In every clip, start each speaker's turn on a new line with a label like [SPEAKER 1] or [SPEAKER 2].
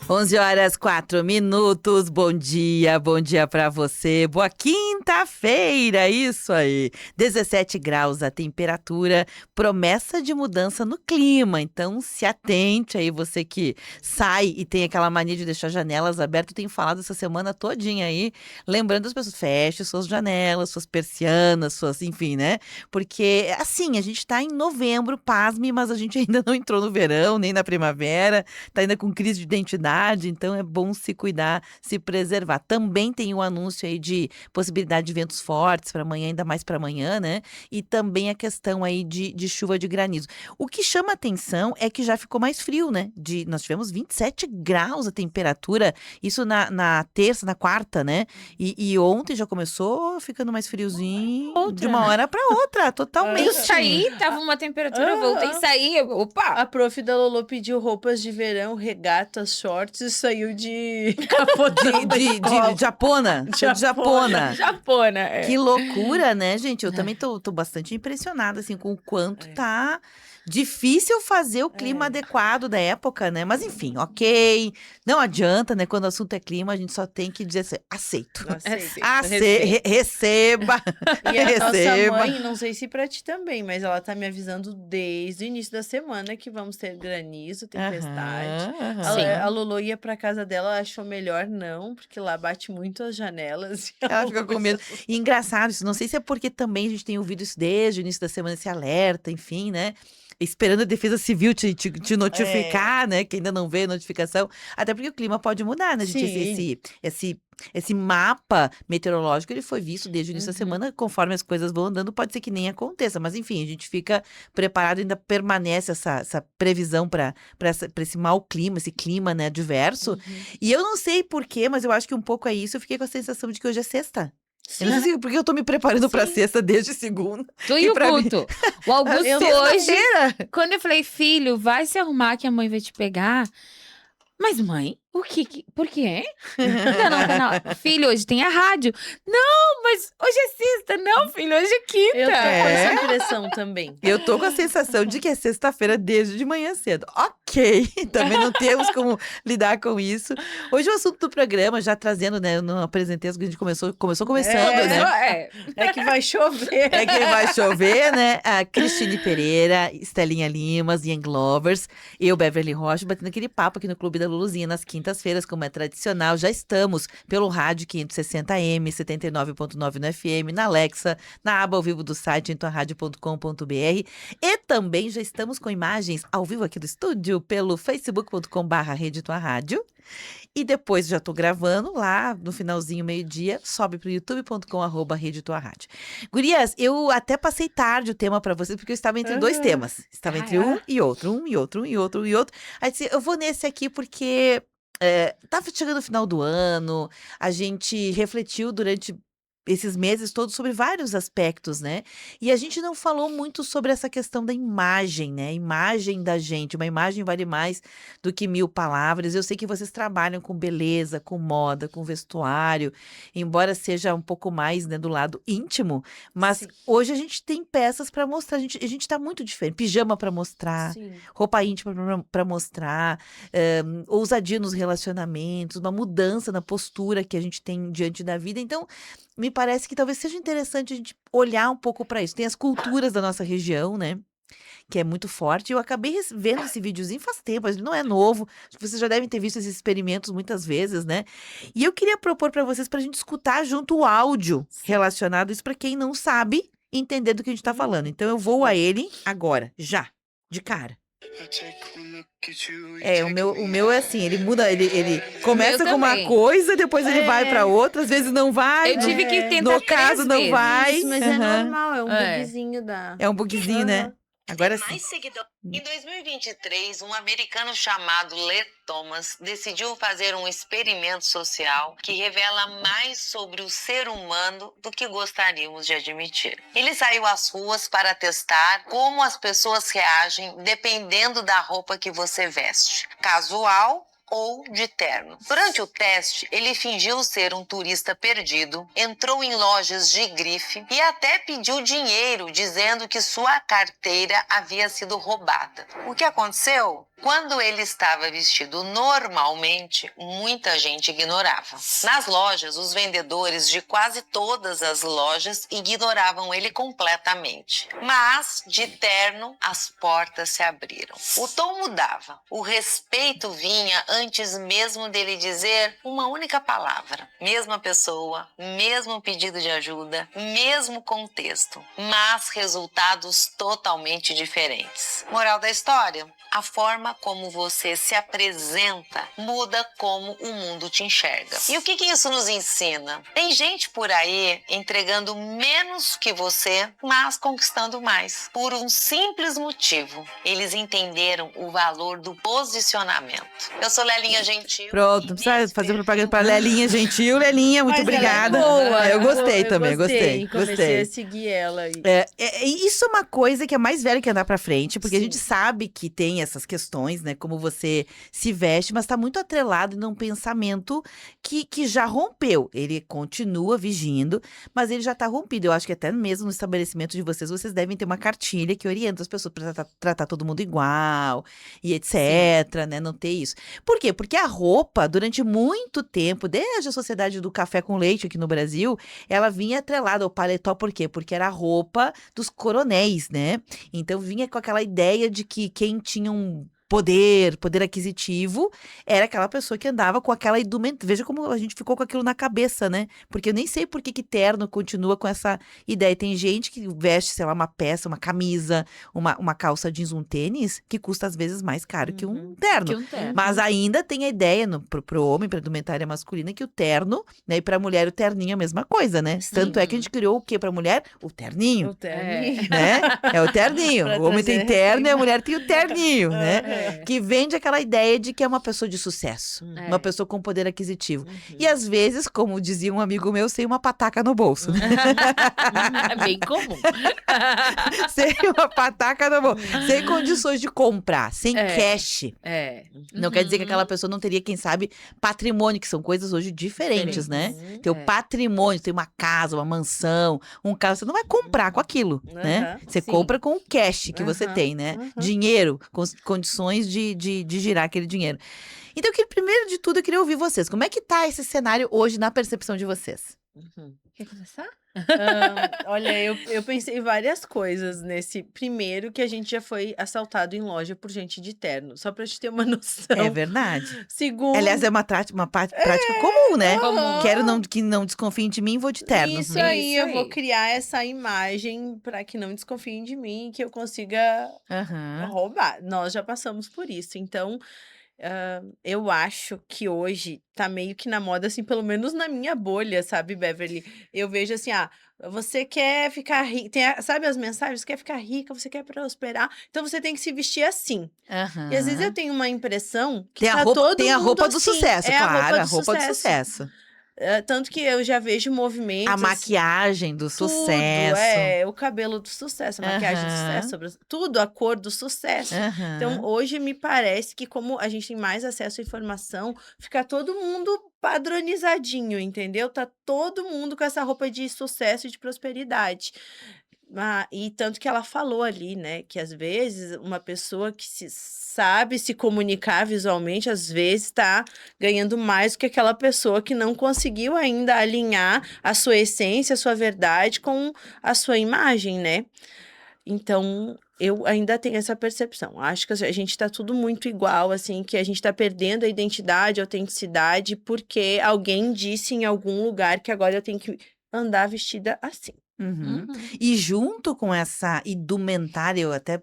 [SPEAKER 1] 11h04. Bom dia pra você. Boa quinta-feira, isso aí. 17 graus a temperatura, promessa de mudança no clima. Então, se atente aí, você que sai e tem aquela mania de deixar janelas abertas. Eu tenho falado essa semana todinha aí, lembrando as pessoas, feche suas janelas, suas persianas, enfim, né? Porque, assim, a gente tá em novembro, pasme, mas a gente ainda não entrou no verão, nem na primavera, tá ainda com crise de identidade. Então é bom se cuidar, se preservar. Também tem um anúncio aí de possibilidade de ventos fortes para amanhã, ainda mais para amanhã, né? E também a questão aí de chuva de granizo. O que chama atenção é que já ficou mais frio, né? Nós tivemos 27 graus a temperatura, isso na terça, na quarta, né? E ontem já começou ficando mais friozinho, de uma hora para outra, totalmente.
[SPEAKER 2] Eu saí, tava uma temperatura, voltei a sair, opa!
[SPEAKER 3] A prof da Lolo pediu roupas de verão, regatas, shorts e saiu de capotão da escola.
[SPEAKER 1] De japona. Japona.
[SPEAKER 2] Japona, é.
[SPEAKER 1] Que loucura, né, gente? Eu também tô bastante impressionada, assim, com o quanto tá difícil fazer o clima adequado da época, né? Mas enfim, ok. Não adianta, né? Quando o assunto é clima, a gente só tem que dizer assim, aceito. Receba.
[SPEAKER 3] E a nossa
[SPEAKER 1] Receba.
[SPEAKER 3] mãe, não sei se pra ti também, mas ela tá me avisando desde o início da semana que vamos ter granizo, tempestade. A Lolo ia pra casa dela, achou melhor não, porque lá bate muito as janelas. E
[SPEAKER 1] Ela fica com medo. E engraçado isso, não sei se é porque também a gente tem ouvido isso desde o início da semana, esse alerta, enfim, né? Esperando a Defesa Civil te notificar, né? Que ainda não veio a notificação. Até porque o clima pode mudar, né, gente? Esse mapa meteorológico, ele foi visto desde o início da semana. Conforme as coisas vão andando, pode ser que nem aconteça. Mas, enfim, a gente fica preparado, ainda permanece essa previsão para esse mau clima, esse clima, né, adverso. E eu não sei porquê, mas eu acho que um pouco é isso. Eu fiquei com a sensação de que hoje é sexta. Eu não sei se porque eu tô me preparando pra sexta desde segunda.
[SPEAKER 2] Tu e o Guto. O Augusto hoje, quando eu falei, filho, vai se arrumar que a mãe vai te pegar. Mas mãe, por quê? Não. Filho, hoje tem a rádio. Não, mas hoje é sexta. Não, filho, hoje é quinta.
[SPEAKER 3] Eu tô com essa impressão também.
[SPEAKER 1] Eu tô com a sensação de que é sexta-feira desde de manhã cedo. Ok, também não temos como lidar com isso. Hoje o assunto do programa, já trazendo, né, eu não apresentei, a gente começou começando, né?
[SPEAKER 3] É que vai chover.
[SPEAKER 1] É que vai chover, né? A Cristine Pereira, Estelinha Limas, Young Lovers, eu, Beverly Rocha, batendo aquele papo aqui no Clube da Luluzinha nas quintas-feiras, como é tradicional. Já estamos pelo rádio 560M, 79.9 no FM, na Alexa, na aba ao vivo do site entoaradio.com.br e também já estamos com imagens ao vivo aqui do estúdio pelo facebook.com/Rede Tua Rádio. E depois já tô gravando lá no finalzinho, meio-dia, sobe pro youtube.com/Rede Tua Rádio. Gurias, eu até passei tarde o tema pra vocês, porque eu estava entre dois temas. Estava entre um e outro. Aí disse, eu vou nesse aqui porque tava chegando o final do ano, a gente refletiu durante esses meses todos sobre vários aspectos, né? E a gente não falou muito sobre essa questão da imagem, né? A imagem da gente. Uma imagem vale mais do que 1000 palavras. Eu sei que vocês trabalham com beleza, com moda, com vestuário, embora seja um pouco mais, né, do lado íntimo. Mas hoje a gente tem peças para mostrar. A gente tá muito diferente. Pijama para mostrar, roupa íntima para mostrar, ousadia nos relacionamentos, uma mudança na postura que a gente tem diante da vida. Então, me parece que talvez seja interessante a gente olhar um pouco para isso. Tem as culturas da nossa região, né? Que é muito forte. Eu acabei vendo esse videozinho faz tempo, ele não é novo. Vocês já devem ter visto esses experimentos muitas vezes, né? E eu queria propor para vocês, para a gente escutar junto o áudio relacionado a isso, para quem não sabe entender do que a gente tá falando. Então eu vou a ele agora, já, de cara. O meu é assim, ele muda, ele começa com uma coisa, depois ele vai pra outra, às vezes não vai.
[SPEAKER 2] Eu tive que tentar
[SPEAKER 1] no caso não vai.
[SPEAKER 3] Isso, mas é normal, é um bugzinho da...
[SPEAKER 1] É um bugzinho, né? Agora sim.
[SPEAKER 4] Em 2023, um americano chamado Lê Thomas decidiu fazer um experimento social que revela mais sobre o ser humano do que gostaríamos de admitir. Ele saiu às ruas para testar como as pessoas reagem dependendo da roupa que você veste. Casual ou de terno. Durante o teste, ele fingiu ser um turista perdido, entrou em lojas de grife e até pediu dinheiro, dizendo que sua carteira havia sido roubada. O que aconteceu? Quando ele estava vestido normalmente, muita gente ignorava. Nas lojas, os vendedores de quase todas as lojas ignoravam ele completamente. Mas, de terno, as portas se abriram. O tom mudava. O respeito vinha antes mesmo dele dizer uma única palavra. Mesma pessoa, mesmo pedido de ajuda, mesmo contexto, mas resultados totalmente diferentes. Moral da história: a forma como você se apresenta muda como o mundo te enxerga. E o que isso nos ensina? Tem gente por aí entregando menos que você, mas conquistando mais. Por um simples motivo: eles entenderam o valor do posicionamento. Eu sou Lelinha Gentil.
[SPEAKER 1] Pronto, não precisa fazer propaganda para Lelinha Gentil. Lelinha, muito obrigada.
[SPEAKER 3] Ela é boa.
[SPEAKER 1] Eu gostei também, gostei.
[SPEAKER 3] Comecei a seguir ela.
[SPEAKER 1] Isso é uma coisa que é mais velha que andar pra frente, porque a gente sabe que tem essas questões, né? Como você se veste, mas tá muito atrelado num pensamento que já rompeu. Ele continua vigindo, mas ele já tá rompido. Eu acho que até mesmo no estabelecimento de vocês devem ter uma cartilha que orienta as pessoas pra tratar todo mundo igual e etc, né? Não ter isso. Por quê? Porque a roupa, durante muito tempo, desde a sociedade do café com leite aqui no Brasil, ela vinha atrelada ao paletó. Por quê? Porque era a roupa dos coronéis, né? Então vinha com aquela ideia de que quem tinha um poder aquisitivo, era aquela pessoa que andava com aquela indumentaria. Veja como a gente ficou com aquilo na cabeça, né? Porque eu nem sei por que terno continua com essa ideia. Tem gente que veste, sei lá, uma peça, uma camisa, uma calça jeans, um tênis, que custa às vezes mais caro que um terno. Mas ainda tem a ideia pro homem, pra indumentária masculina, que o terno, né? E pra mulher o terninho é a mesma coisa, né?
[SPEAKER 2] Sim.
[SPEAKER 1] Tanto é que a gente criou o quê pra mulher? O terninho.
[SPEAKER 3] O terninho.
[SPEAKER 1] Né? É o terninho.
[SPEAKER 3] Pra
[SPEAKER 1] O homem tem
[SPEAKER 3] trazer
[SPEAKER 1] terno e a mulher tem o terninho, né?
[SPEAKER 3] É.
[SPEAKER 1] Que vende aquela ideia de que é uma pessoa de sucesso. Uma pessoa com poder aquisitivo. E às vezes, como dizia um amigo meu, sem uma pataca no bolso. Né?
[SPEAKER 2] É bem comum.
[SPEAKER 1] Sem uma pataca no bolso. Sem condições de comprar. Sem cash. Não quer dizer que aquela pessoa não teria, quem sabe, patrimônio, que são coisas hoje diferentes, né? Teu patrimônio, tem uma casa, uma mansão, um carro, você não vai comprar com aquilo, né? Você compra com o cash que você tem, né? Dinheiro, condições de girar aquele dinheiro. Então, primeiro de tudo, eu queria ouvir vocês. Como é que tá esse cenário hoje na percepção de vocês?
[SPEAKER 2] Quer começar?
[SPEAKER 3] Olha, eu pensei várias coisas nesse. Primeiro, que a gente já foi assaltado em loja por gente de terno. Só pra gente ter uma noção.
[SPEAKER 1] É verdade.
[SPEAKER 3] Segundo...
[SPEAKER 1] Aliás, é uma prática comum, né?
[SPEAKER 2] Comum.
[SPEAKER 1] Quero que não desconfiem de mim, vou de terno.
[SPEAKER 3] Isso aí, eu vou criar essa imagem pra que não desconfiem de mim e que eu consiga roubar. Nós já passamos por isso. Então, eu acho que hoje tá meio que na moda, assim, pelo menos na minha bolha, sabe, Beverly? Eu vejo assim, você quer ficar rica, sabe as mensagens? Você quer ficar rica, você quer prosperar, então você tem que se vestir assim. E às vezes eu tenho uma impressão que
[SPEAKER 1] tem a roupa do
[SPEAKER 3] assim,
[SPEAKER 1] sucesso, claro,
[SPEAKER 3] a roupa do sucesso. Tanto que eu já vejo movimentos.
[SPEAKER 1] A maquiagem do sucesso.
[SPEAKER 3] O cabelo do sucesso, a maquiagem do sucesso, tudo, a cor do sucesso. Então, hoje me parece que, como a gente tem mais acesso à informação, fica todo mundo padronizadinho, entendeu? Tá todo mundo com essa roupa de sucesso e de prosperidade. E tanto que ela falou ali, né, que às vezes uma pessoa que sabe se comunicar visualmente, às vezes tá ganhando mais do que aquela pessoa que não conseguiu ainda alinhar a sua essência, a sua verdade com a sua imagem, né? Então, eu ainda tenho essa percepção. Acho que a gente tá tudo muito igual, assim, que a gente tá perdendo a identidade, a autenticidade, porque alguém disse em algum lugar que agora eu tenho que andar vestida assim.
[SPEAKER 1] E junto com essa indumentária, eu até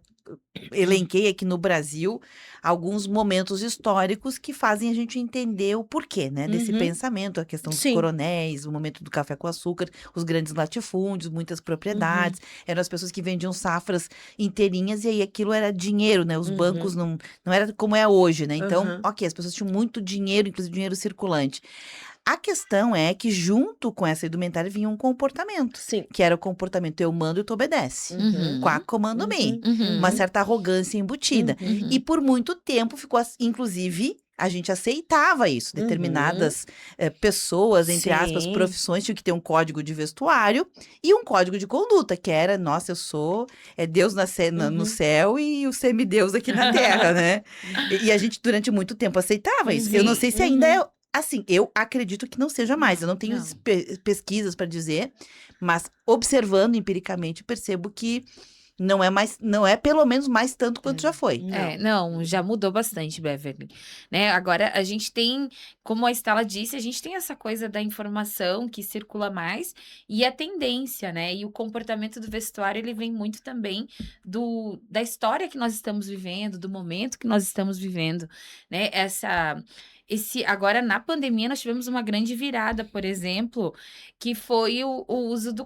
[SPEAKER 1] elenquei aqui no Brasil alguns momentos históricos que fazem a gente entender o porquê, né, desse pensamento, a questão dos coronéis, o momento do café com açúcar, os grandes latifúndios, muitas propriedades, eram as pessoas que vendiam safras inteirinhas e aí aquilo era dinheiro, né, os bancos não era como é hoje, né, então, ok, as pessoas tinham muito dinheiro, inclusive dinheiro circulante. A questão é que junto com essa indumentária vinha um comportamento, que era o comportamento eu mando e tu obedece, quá comando me, uma certa arrogância embutida. E por muito tempo ficou, inclusive, a gente aceitava isso. Determinadas pessoas, entre aspas,
[SPEAKER 3] Sim.
[SPEAKER 1] profissões, tinham que ter um código de vestuário e um código de conduta, que era, nossa, eu sou Deus no céu e o semideus aqui na terra, né? E a gente, durante muito tempo, aceitava isso. Eu não sei se ainda é assim, eu acredito que não seja mais. Eu não tenho pesquisas para dizer, mas observando empiricamente, percebo que não é pelo menos mais tanto quanto já foi.
[SPEAKER 2] Não, já mudou bastante, Beverly, né? Agora a gente tem, como a Estela disse, a gente tem essa coisa da informação que circula mais e a tendência, né? E o comportamento do vestuário, ele vem muito também da história que nós estamos vivendo, do momento que nós estamos vivendo, né? Agora, na pandemia, nós tivemos uma grande virada, por exemplo, que foi o uso do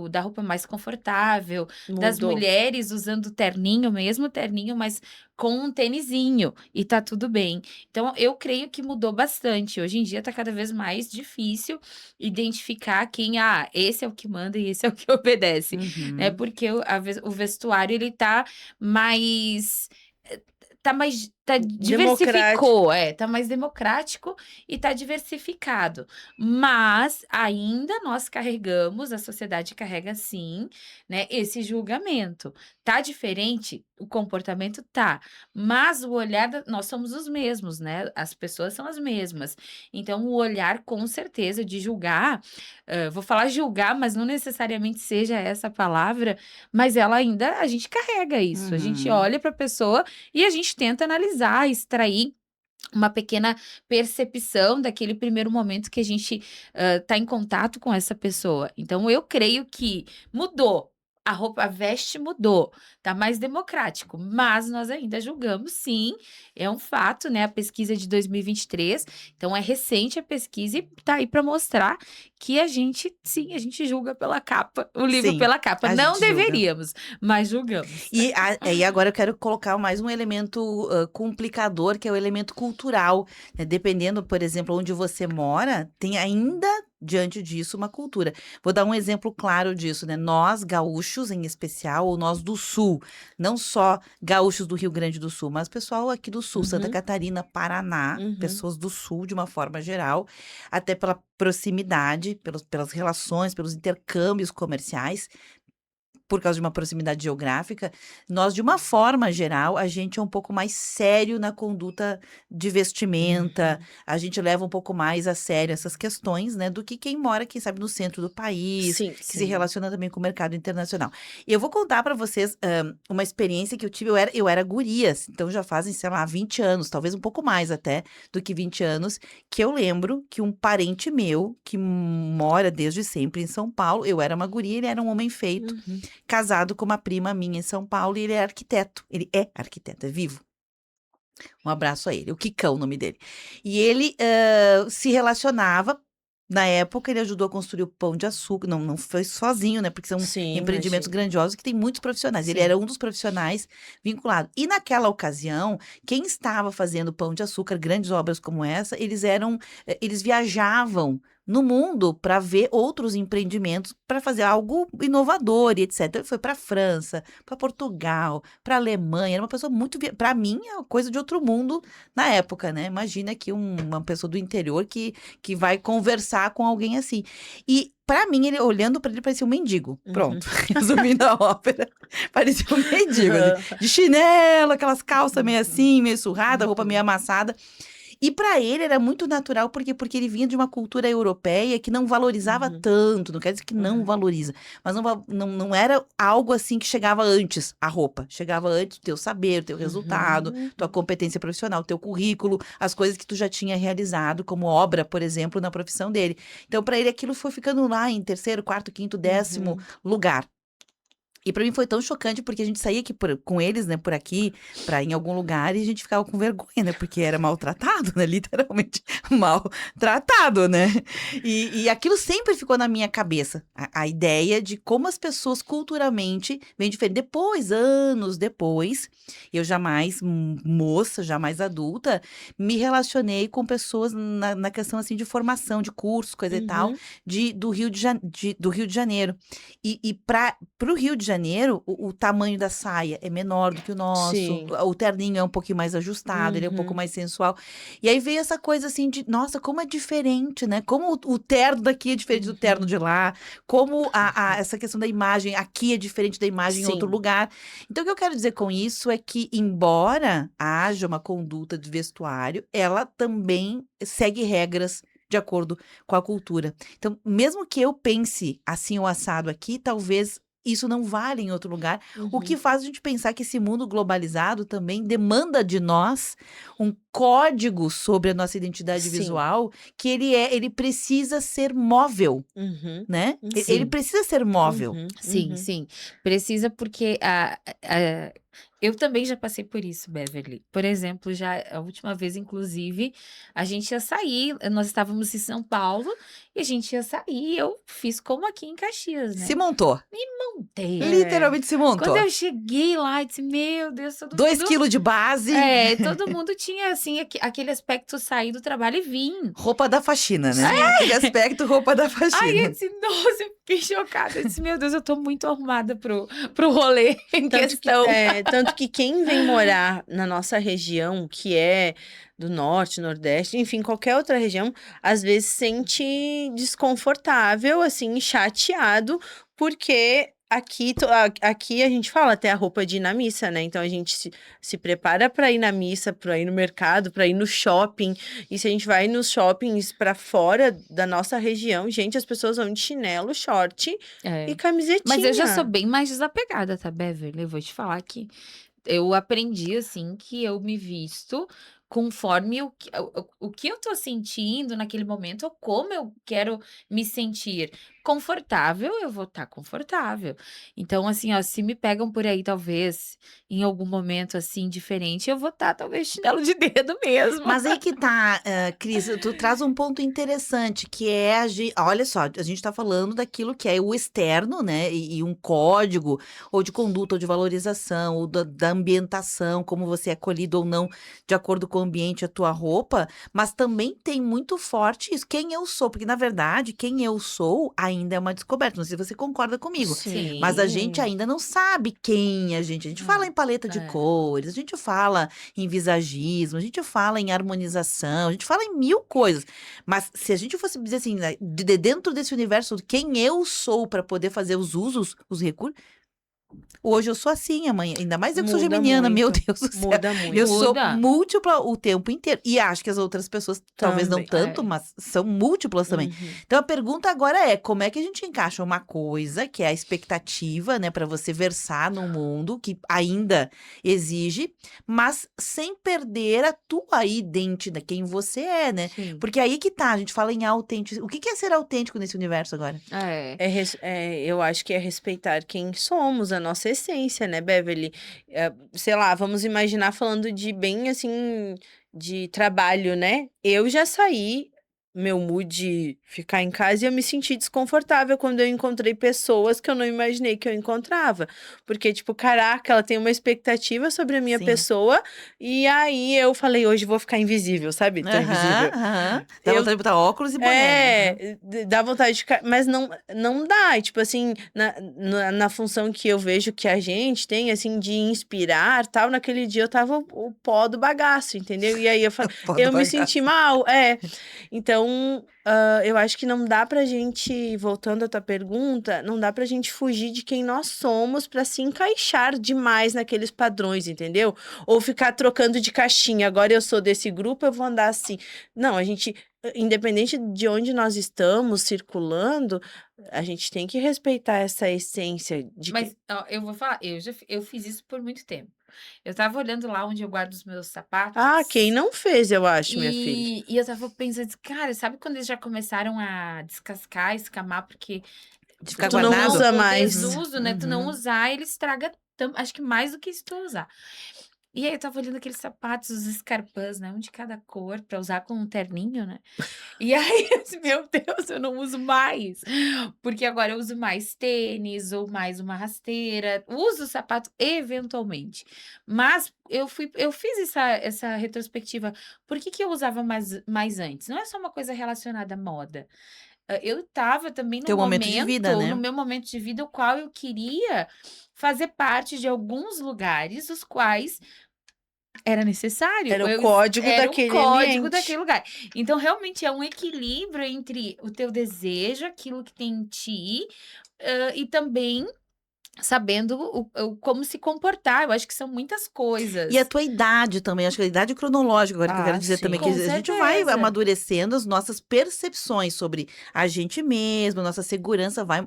[SPEAKER 2] da roupa mais confortável, das mulheres usando terninho, mesmo terninho, mas com um tênisinho, e tá tudo bem. Então, eu creio que mudou bastante. Hoje em dia tá cada vez mais difícil identificar quem, esse é o que manda e esse é o que obedece, né? Porque o vestuário, ele tá mais diversificou, tá mais democrático e tá diversificado. Mas ainda nós carregamos, a sociedade carrega sim, né, esse julgamento. Tá diferente? O comportamento tá, mas o olhar, nós somos os mesmos, né? As pessoas são as mesmas. Então, o olhar, com certeza, de julgar, vou falar julgar, mas não necessariamente seja essa a palavra, mas a gente carrega isso. A gente olha para a pessoa e a gente tenta analisar, extrair uma pequena percepção daquele primeiro momento que a gente tá em contato com essa pessoa. Então, eu creio que mudou. A veste mudou, tá mais democrático, mas nós ainda julgamos, sim, é um fato, né? A pesquisa de 2023, então é recente a pesquisa e tá aí para mostrar que a gente julga pela capa, o livro pela capa. Não deveríamos, mas julgamos.
[SPEAKER 1] E agora eu quero colocar mais um elemento complicador, que é o elemento cultural, né? Dependendo, por exemplo, onde você mora, tem ainda diante disso uma cultura. Vou dar um exemplo claro disso, né? Nós, gaúchos em especial, ou nós do Sul, não só gaúchos do Rio Grande do Sul, mas pessoal aqui do Sul, Santa Catarina, Paraná, pessoas do Sul de uma forma geral, até pela proximidade, pelas relações, pelos intercâmbios comerciais, por causa de uma proximidade geográfica, nós, de uma forma geral, a gente é um pouco mais sério na conduta de vestimenta, a gente leva um pouco mais a sério essas questões, né, do que quem mora, quem sabe, no centro do país, que se relaciona também com o mercado internacional. E eu vou contar para vocês uma experiência que eu tive, eu era guria, então já fazem, sei lá, 20 anos, talvez um pouco mais até do que 20 anos, que eu lembro que um parente meu, que mora desde sempre em São Paulo, eu era uma guria, ele era um homem feito, casado com uma prima minha em São Paulo, e ele é arquiteto. Ele é arquiteto, é vivo. Um abraço a ele, o Kikão, o nome dele. E ele se relacionava, na época ele ajudou a construir o Pão de Açúcar, não foi sozinho, né, porque são empreendimentos grandiosos que tem muitos profissionais, ele era um dos profissionais vinculados. E naquela ocasião, quem estava fazendo Pão de Açúcar, grandes obras como essa, eles viajavam no mundo para ver outros empreendimentos, para fazer algo inovador e etc. Ele foi para a França, para Portugal, para a Alemanha. Era uma pessoa muito... Para mim, é uma coisa de outro mundo na época, né? Imagina aqui uma pessoa do interior que vai conversar com alguém assim. E para mim, olhando para ele, parecia um mendigo. Pronto, resumindo a ópera, parecia um mendigo. Assim, de chinelo, aquelas calças meio assim, meio surrada, roupa meio amassada. E para ele era muito natural, porque ele vinha de uma cultura europeia que não valorizava tanto, não quer dizer que não valoriza, mas não era algo assim que chegava antes a roupa, chegava antes o teu saber, o teu resultado, tua competência profissional, o teu currículo, as coisas que tu já tinha realizado como obra, por exemplo, na profissão dele. Então, para ele aquilo foi ficando lá em terceiro, quarto, quinto, 10º lugar. E pra mim foi tão chocante, porque a gente saía aqui com eles, né, por aqui, pra ir em algum lugar, e a gente ficava com vergonha, né, porque era maltratado, né, literalmente maltratado, né. E aquilo sempre ficou na minha cabeça, a ideia de como as pessoas culturalmente vêm diferente. Depois, anos depois, eu jamais moça, jamais adulta, me relacionei com pessoas na questão, assim, de formação, de cursos, coisa e tal, do Rio de Janeiro. E pro Rio de Janeiro, Janeiro, o tamanho da saia é menor do que o nosso,
[SPEAKER 3] Sim.
[SPEAKER 1] o terninho é um pouquinho mais ajustado, ele é um pouco mais sensual. E aí veio essa coisa assim de, nossa, como é diferente, né? Como o terno daqui é diferente do terno de lá, como essa questão da imagem aqui é diferente da imagem em outro
[SPEAKER 3] Sim.
[SPEAKER 1] lugar. Então, o que eu quero dizer com isso é que, embora haja uma conduta de vestuário, ela também segue regras de acordo com a cultura. Então, mesmo que eu pense assim o assado aqui, talvez isso não vale em outro lugar, o que faz a gente pensar que esse mundo globalizado também demanda de nós um código sobre a nossa identidade
[SPEAKER 3] Sim.
[SPEAKER 1] visual, que ele precisa ser móvel,
[SPEAKER 3] Uhum.
[SPEAKER 1] né? Ele
[SPEAKER 2] Sim.
[SPEAKER 1] precisa ser móvel.
[SPEAKER 3] Uhum.
[SPEAKER 2] Sim,
[SPEAKER 3] Uhum.
[SPEAKER 2] sim. Precisa porque eu também já passei por isso, Beverly. Por exemplo, já a última vez, inclusive, a gente ia sair, nós estávamos em São Paulo e a gente ia sair. Eu fiz como aqui em Caxias, né?
[SPEAKER 1] Se montou.
[SPEAKER 2] Montei.
[SPEAKER 1] Literalmente se montou.
[SPEAKER 2] Quando eu cheguei lá, eu disse, meu Deus, todo
[SPEAKER 1] 2
[SPEAKER 2] mundo...
[SPEAKER 1] quilos de base,
[SPEAKER 2] todo mundo tinha, assim, aquele aspecto sair do trabalho e vir.
[SPEAKER 1] roupa da faxina, né? Aquele aspecto roupa da
[SPEAKER 2] Aí eu
[SPEAKER 1] faxina.
[SPEAKER 2] disse, nossa, eu fiquei chocada. Eu disse, meu Deus, eu tô muito arrumada pro rolê em questão.
[SPEAKER 3] Tanto que quem vem morar na nossa região, que é do norte, nordeste, enfim, qualquer outra região, às vezes sente desconfortável, assim, chateado, porque aqui a gente fala até a roupa de ir na missa, né? Então a gente se prepara para ir na missa, para ir no mercado, para ir no shopping. E se a gente vai nos shoppings para fora da nossa região, gente, as pessoas vão de chinelo, short e camisetinha.
[SPEAKER 2] Mas eu já sou bem mais desapegada, tá, Beverly? Eu vou te falar que eu aprendi, assim, que eu me visto conforme o que eu tô sentindo naquele momento, ou como eu quero me sentir confortável, eu vou estar confortável. Então, assim, ó, se me pegam por aí, talvez, em algum momento, assim, diferente, eu vou estar, talvez, chinelo de dedo mesmo.
[SPEAKER 1] Mas aí que tá, Cris, tu traz um ponto interessante, que é olha só, a gente tá falando daquilo que é o externo, né, e um código, ou de conduta, ou de valorização, ou da ambientação, como você é acolhido ou não, de acordo com o ambiente, a tua roupa, mas também tem muito forte isso, quem eu sou, porque na verdade, quem eu sou ainda é uma descoberta, não sei se você concorda comigo.
[SPEAKER 2] Sim.
[SPEAKER 1] Mas a gente ainda não sabe quem a gente fala em paleta de cores, a gente fala em visagismo, a gente fala em harmonização, a gente fala em 1000 coisas. Mas se a gente fosse dizer assim, né, dentro desse universo, quem eu sou para poder fazer os usos, os recursos. Hoje eu sou assim, amanhã, ainda mais eu que sou
[SPEAKER 3] Muda
[SPEAKER 1] geminiana, meu
[SPEAKER 3] muito.
[SPEAKER 1] Deus do céu.
[SPEAKER 3] Muda muito.
[SPEAKER 1] Eu sou
[SPEAKER 2] Muda.
[SPEAKER 1] múltipla o tempo inteiro. E acho que as outras pessoas, talvez não
[SPEAKER 3] Também.
[SPEAKER 1] tanto, mas são múltiplas também.
[SPEAKER 3] Uhum.
[SPEAKER 1] Então a pergunta agora é, como é que a gente encaixa uma coisa, que é a expectativa, né, para você versar num mundo que ainda exige, mas sem perder a tua identidade, quem você é, né?
[SPEAKER 3] Sim.
[SPEAKER 1] Porque aí que tá, a gente fala em autêntico. O que é ser autêntico nesse universo agora?
[SPEAKER 3] Eu acho que é respeitar quem somos, a nossa essência, né, Beverly? Sei lá, vamos imaginar falando de bem assim, de trabalho, né? Eu já saí, meu mood de ficar em casa e eu me senti desconfortável quando eu encontrei pessoas que eu não imaginei que eu encontrava. Porque, tipo, caraca, ela tem uma expectativa sobre a minha
[SPEAKER 1] Sim.
[SPEAKER 3] pessoa e aí eu falei, hoje vou ficar invisível, sabe? Tô invisível.
[SPEAKER 1] Dá vontade de botar óculos e boné.
[SPEAKER 3] Dá vontade de ficar, mas não dá. E, tipo assim, na função que eu vejo que a gente tem, assim, de inspirar, tal, naquele dia eu tava o pó do bagaço, entendeu? E aí eu me senti mal, Então, eu acho que não dá pra gente, voltando à tua pergunta, não dá pra gente fugir de quem nós somos pra se encaixar demais naqueles padrões, entendeu? Ou ficar trocando de caixinha. Agora eu sou desse grupo, eu vou andar assim. Não, a gente, independente de onde nós estamos circulando, a gente tem que respeitar essa essência de
[SPEAKER 2] Mas, ó, eu vou falar, eu fiz isso por muito tempo. Eu tava olhando lá onde eu guardo os meus sapatos.
[SPEAKER 3] quem não fez, eu acho, minha filha.
[SPEAKER 2] E eu tava pensando, cara, sabe quando eles já começaram a descascar, escamar, porque
[SPEAKER 1] De ficar
[SPEAKER 3] Tu não
[SPEAKER 1] guardado?
[SPEAKER 3] usa
[SPEAKER 2] o
[SPEAKER 3] mais.
[SPEAKER 2] desuso, né? Tu não
[SPEAKER 1] Uhum.
[SPEAKER 2] usar, ele estraga, acho que mais do que se tu usar. E aí eu tava olhando aqueles sapatos, os escarpãs, né? Um de cada cor, pra usar com um terninho, né? E aí eu disse, meu Deus, eu não uso mais. Porque agora eu uso mais tênis ou mais uma rasteira. Uso o sapato eventualmente. Mas eu fiz essa retrospectiva. Por que eu usava mais antes? Não é só uma coisa relacionada à moda. eu tava também
[SPEAKER 1] Teu momento de vida, né?
[SPEAKER 2] no meu momento de vida, o qual eu queria fazer parte de alguns lugares, os quais era necessário.
[SPEAKER 3] Era o código
[SPEAKER 2] Era o
[SPEAKER 3] daquele
[SPEAKER 2] código
[SPEAKER 3] ambiente.
[SPEAKER 2] daquele lugar. Então, realmente, é um equilíbrio entre o teu desejo, aquilo que tem em ti, e também sabendo como se comportar. Eu acho que são muitas coisas.
[SPEAKER 1] E a tua idade também, acho que a idade cronológica, agora que eu quero dizer também, que
[SPEAKER 2] Com
[SPEAKER 1] a gente vai
[SPEAKER 2] certeza.
[SPEAKER 1] amadurecendo as nossas percepções sobre a gente mesmo, nossa segurança vai.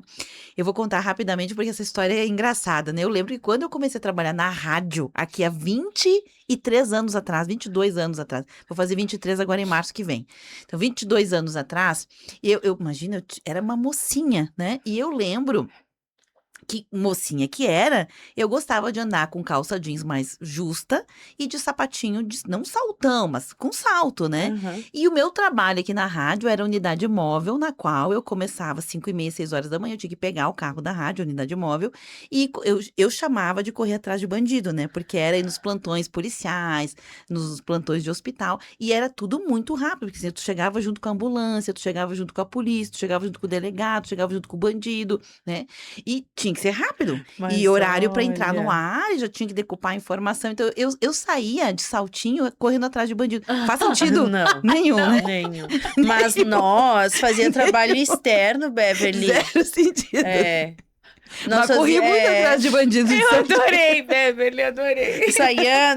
[SPEAKER 1] Eu vou contar rapidamente porque essa história é engraçada, né? Eu lembro que quando eu comecei a trabalhar na rádio, aqui há 23 anos atrás, 22 anos atrás, vou fazer 23 agora em março que vem. Então, 22 anos atrás, imagina, era uma mocinha, né? E eu lembro que mocinha que era, eu gostava de andar com calça jeans mais justa e de sapatinho, não saltão, mas com salto, né?
[SPEAKER 3] Aham.
[SPEAKER 1] E o meu trabalho aqui na rádio era a unidade móvel, na qual eu começava às 5h30, 6 horas da manhã, eu tinha que pegar o carro da rádio, a unidade móvel, e eu chamava de correr atrás de bandido, né? Porque era aí nos plantões policiais, nos plantões de hospital, e era tudo muito rápido, porque assim, tu chegava junto com a ambulância, tu chegava junto com a polícia, tu chegava junto com o delegado, tu chegava junto com o bandido, né? E tinha que ser rápido.
[SPEAKER 3] Mas
[SPEAKER 1] E horário para entrar no
[SPEAKER 3] olha.
[SPEAKER 1] ar, e já tinha que decupar a informação. Então, eu saía de saltinho correndo atrás de bandido. Faz sentido?
[SPEAKER 3] Não.
[SPEAKER 1] Nenhum, né?
[SPEAKER 3] Nenhum. Mas nós fazia trabalho externo, Beverly.
[SPEAKER 1] Zero sentido.
[SPEAKER 3] É.
[SPEAKER 1] Mas corri muito atrás de bandido.
[SPEAKER 2] Eu adorei, Beverly, adorei.
[SPEAKER 3] Saía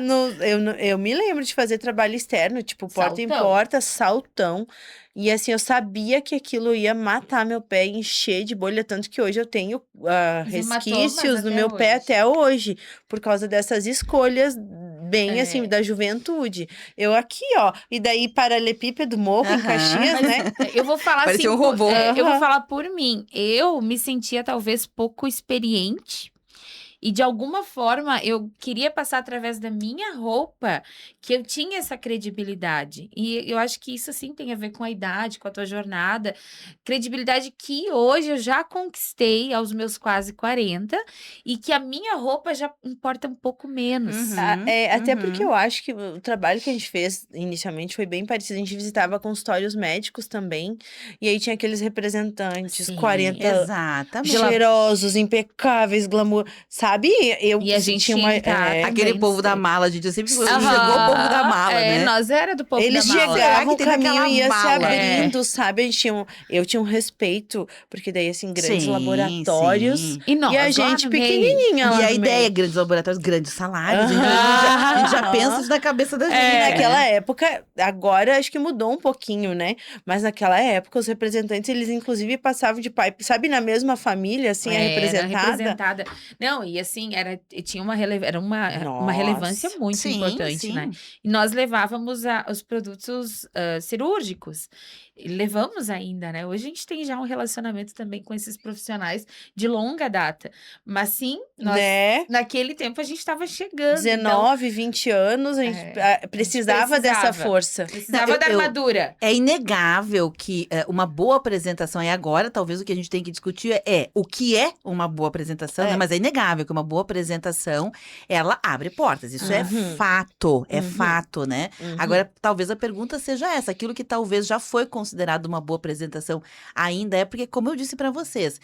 [SPEAKER 3] eu me lembro de fazer trabalho externo, tipo, porta em
[SPEAKER 2] Saltão.
[SPEAKER 3] porta, saltão. E assim, eu sabia que aquilo ia matar meu pé, encher de bolha, tanto que hoje eu tenho
[SPEAKER 2] Os
[SPEAKER 3] resquícios
[SPEAKER 2] hematomas
[SPEAKER 3] no
[SPEAKER 2] até
[SPEAKER 3] meu pé
[SPEAKER 2] hoje.
[SPEAKER 3] até hoje, por causa dessas escolhas bem assim,
[SPEAKER 2] É.
[SPEAKER 3] da juventude. Eu aqui, ó, e daí paralelepípedo, morro em
[SPEAKER 1] Aham.
[SPEAKER 3] Caxias, né?
[SPEAKER 2] Eu vou falar assim,
[SPEAKER 1] Parecia um robô.
[SPEAKER 2] eu vou
[SPEAKER 3] Aham.
[SPEAKER 2] falar por mim. Eu me sentia talvez pouco experiente. E de alguma forma eu queria passar através da minha roupa que eu tinha essa credibilidade. E eu acho que isso sim tem a ver com a idade, com a tua jornada. Credibilidade que hoje eu já conquistei aos meus quase 40 e que a minha roupa já importa um pouco menos.
[SPEAKER 3] Até porque eu acho que o trabalho que a gente fez inicialmente foi bem parecido. A gente visitava consultórios médicos também. E aí tinha aqueles representantes,
[SPEAKER 2] Sim,
[SPEAKER 3] 40
[SPEAKER 1] Exatamente.
[SPEAKER 3] cheirosos, impecáveis, glamour. Sabe? Eu
[SPEAKER 2] E a gente
[SPEAKER 3] tinha uma.
[SPEAKER 2] ia entrar
[SPEAKER 3] é,
[SPEAKER 1] Aquele
[SPEAKER 2] também
[SPEAKER 1] povo da
[SPEAKER 2] sempre.
[SPEAKER 1] mala, a gente sempre chegou o
[SPEAKER 2] Aham.
[SPEAKER 1] povo da mala, né?
[SPEAKER 2] Nós era do povo
[SPEAKER 3] Eles
[SPEAKER 2] da mala.
[SPEAKER 1] Será
[SPEAKER 3] chegavam,
[SPEAKER 1] que
[SPEAKER 3] o
[SPEAKER 1] tem
[SPEAKER 3] caminho
[SPEAKER 1] naquela
[SPEAKER 3] ia se
[SPEAKER 1] mala?
[SPEAKER 3] abrindo, sabe? Eu tinha um respeito, porque daí, assim, grandes
[SPEAKER 1] Sim,
[SPEAKER 3] laboratórios.
[SPEAKER 1] sim.
[SPEAKER 2] E nós
[SPEAKER 3] E a
[SPEAKER 2] lá
[SPEAKER 3] gente
[SPEAKER 2] no meio.
[SPEAKER 3] pequenininha
[SPEAKER 1] E
[SPEAKER 3] lá
[SPEAKER 1] a
[SPEAKER 3] no
[SPEAKER 1] ideia,
[SPEAKER 3] meio.
[SPEAKER 1] grandes laboratórios, grandes salários.
[SPEAKER 3] Aham.
[SPEAKER 1] A gente já pensa isso na cabeça da gente.
[SPEAKER 3] E
[SPEAKER 1] né?
[SPEAKER 3] naquela época, agora acho que mudou um pouquinho, né? Mas naquela época, os representantes, eles inclusive passavam de pai, sabe, na mesma família, assim, a
[SPEAKER 2] Era
[SPEAKER 3] representada.
[SPEAKER 2] representada. Não, e assim, tinha era uma relevância
[SPEAKER 3] Nossa.
[SPEAKER 2] muito
[SPEAKER 1] Sim,
[SPEAKER 2] importante, né?
[SPEAKER 1] sim.
[SPEAKER 2] E nós levávamos os produtos cirúrgicos. E levamos ainda, né? Hoje a gente tem já um relacionamento também com esses profissionais de longa data. Mas sim, nós,
[SPEAKER 3] Né?
[SPEAKER 2] naquele tempo a gente estava chegando.
[SPEAKER 3] 19, 20 anos, a gente precisava dessa força.
[SPEAKER 2] Precisava
[SPEAKER 1] Não,
[SPEAKER 2] da armadura.
[SPEAKER 1] É inegável que uma boa apresentação, e agora talvez o que a gente tem que discutir é o que é uma boa apresentação, né? Mas é inegável que uma boa apresentação, ela abre portas. Isso é fato, né? Agora, talvez a pergunta seja essa, aquilo que talvez já foi considerado uma boa apresentação ainda é, porque como eu disse pra vocês,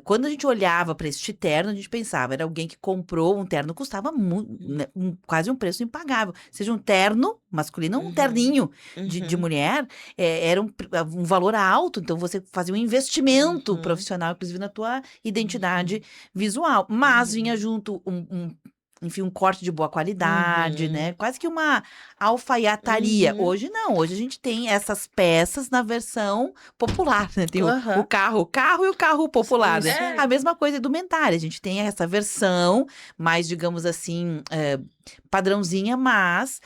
[SPEAKER 1] quando a gente olhava pra este terno, a gente pensava, era alguém que comprou um terno, custava né, quase um preço impagável. Seja um terno masculino, um terninho de mulher, era um valor alto, então você fazia um investimento profissional, inclusive na tua identidade visual. Mas vinha junto enfim, um corte de boa qualidade, né? Quase que uma alfaiataria. Hoje não, hoje a gente tem essas peças na versão popular, né? Tem o carro e o carro popular, né? A mesma coisa indumentária, a gente tem essa versão mais, digamos assim, padrãozinha, mas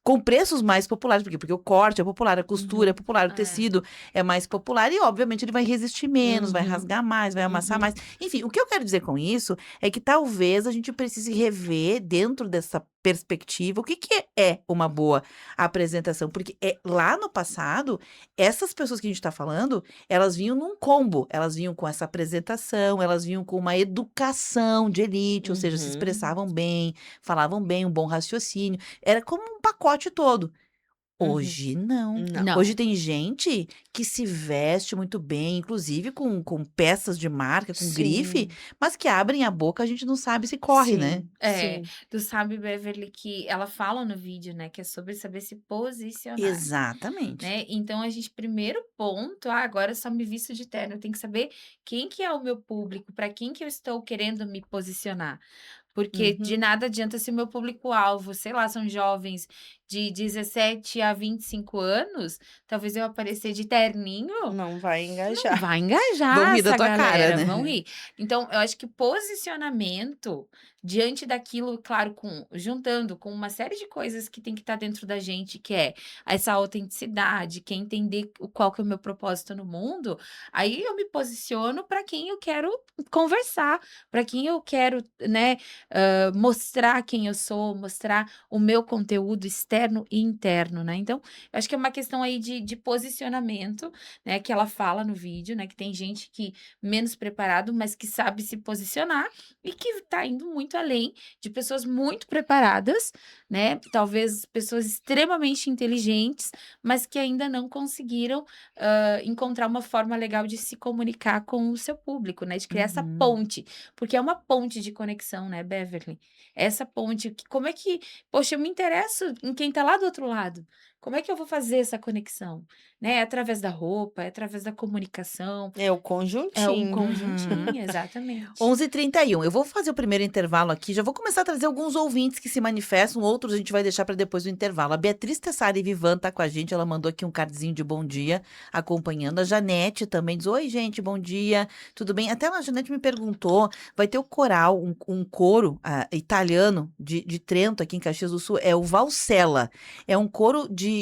[SPEAKER 1] com preços mais populares, porque o corte é popular, a costura é popular, o tecido é mais popular e, obviamente, ele vai resistir menos, vai rasgar mais, vai amassar mais. Enfim, o que eu quero dizer com isso é que talvez a gente precise rever dentro dessa perspectiva o que é uma boa apresentação, porque lá no passado, essas pessoas que a gente está falando, elas vinham num combo, elas vinham com essa apresentação, elas vinham com uma educação de elite, ou seja, se expressavam bem, falavam bem, um bom raciocínio, era como um pacote todo. Hoje não.
[SPEAKER 2] Não.
[SPEAKER 1] Hoje tem gente que se veste muito bem, inclusive com peças de marca, com grife,
[SPEAKER 3] Sim,
[SPEAKER 1] mas que abrem a boca, a gente não sabe se corre, né?
[SPEAKER 2] É,
[SPEAKER 3] sim.
[SPEAKER 2] tu sabe, Beverly, que ela fala no vídeo, né, que é sobre saber se posicionar,
[SPEAKER 1] Exatamente.
[SPEAKER 2] né? Então, a gente, primeiro ponto, agora eu só me visto de terno, eu tenho que saber quem que é o meu público, para quem que eu estou querendo me posicionar. Porque de
[SPEAKER 3] Uhum.
[SPEAKER 2] nada adianta se o meu público-alvo, sei lá, são jovens de 17 a 25 anos, talvez eu aparecer de terninho,
[SPEAKER 3] Não vai
[SPEAKER 2] não
[SPEAKER 3] engajar.
[SPEAKER 2] vai
[SPEAKER 1] Vão
[SPEAKER 2] engajar
[SPEAKER 1] rir da
[SPEAKER 2] essa
[SPEAKER 1] tua cara,
[SPEAKER 2] galera,
[SPEAKER 1] né?
[SPEAKER 2] vão rir. Então, eu acho que posicionamento diante daquilo, claro, juntando com uma série de coisas que tem que estar dentro da gente, que é essa autenticidade, que é entender qual que é o meu propósito no mundo, aí eu me posiciono para quem eu quero conversar, para quem eu quero, né, mostrar quem eu sou, mostrar o meu conteúdo externo e interno, né? Então, eu acho que é uma questão aí de posicionamento, né? Que ela fala no vídeo, né? Que tem gente que menos preparado, mas que sabe se posicionar e que tá indo muito além de pessoas muito preparadas, né? Talvez pessoas extremamente inteligentes, mas que ainda não conseguiram encontrar uma forma legal de se comunicar com o seu público, né? De criar essa
[SPEAKER 1] Uhum.
[SPEAKER 2] ponte, porque é uma ponte de conexão, né, Beverly? Essa ponte, como é que, poxa, eu me interesso em quem tá lá do outro lado. Como é que eu vou fazer essa conexão? Né? É através da roupa, é através da comunicação,
[SPEAKER 3] É o
[SPEAKER 2] é um
[SPEAKER 3] conjuntinho.
[SPEAKER 2] conjuntinho,
[SPEAKER 1] Uhum.
[SPEAKER 2] exatamente.
[SPEAKER 1] 11h31. Eu vou fazer o primeiro intervalo aqui. Já vou começar a trazer alguns ouvintes que se manifestam, outros a gente vai deixar para depois do intervalo. A Beatriz Tessari Vivan tá com a gente. Ela mandou aqui um cardzinho de bom dia, acompanhando. A Janete também diz: Oi, gente, bom dia. Tudo bem? Até a Janete me perguntou: vai ter o coral, um coro italiano de Trento, aqui em Caxias do Sul. É o Valsella. É um coro de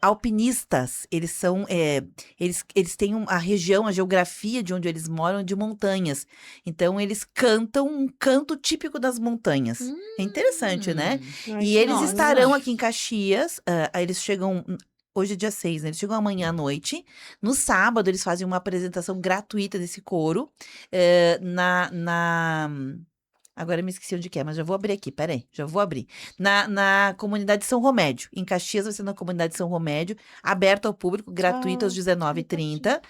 [SPEAKER 1] alpinistas. Eles são. Eles têm a região, a geografia de onde eles moram é de montanhas. Então, eles cantam um canto típico das montanhas. É interessante, né?
[SPEAKER 3] Ai,
[SPEAKER 1] E
[SPEAKER 3] que
[SPEAKER 1] eles
[SPEAKER 2] Nossa.
[SPEAKER 1] estarão aqui em Caxias. Eles chegam. Hoje é dia 6, né? Eles chegam amanhã à noite. No sábado, eles fazem uma apresentação gratuita desse coro. Agora eu me esqueci onde que é, mas já vou abrir aqui, peraí, já vou abrir. Na comunidade São Romédio. Em Caxias vai ser na comunidade São Romédio, aberto ao público, gratuito às 19h30.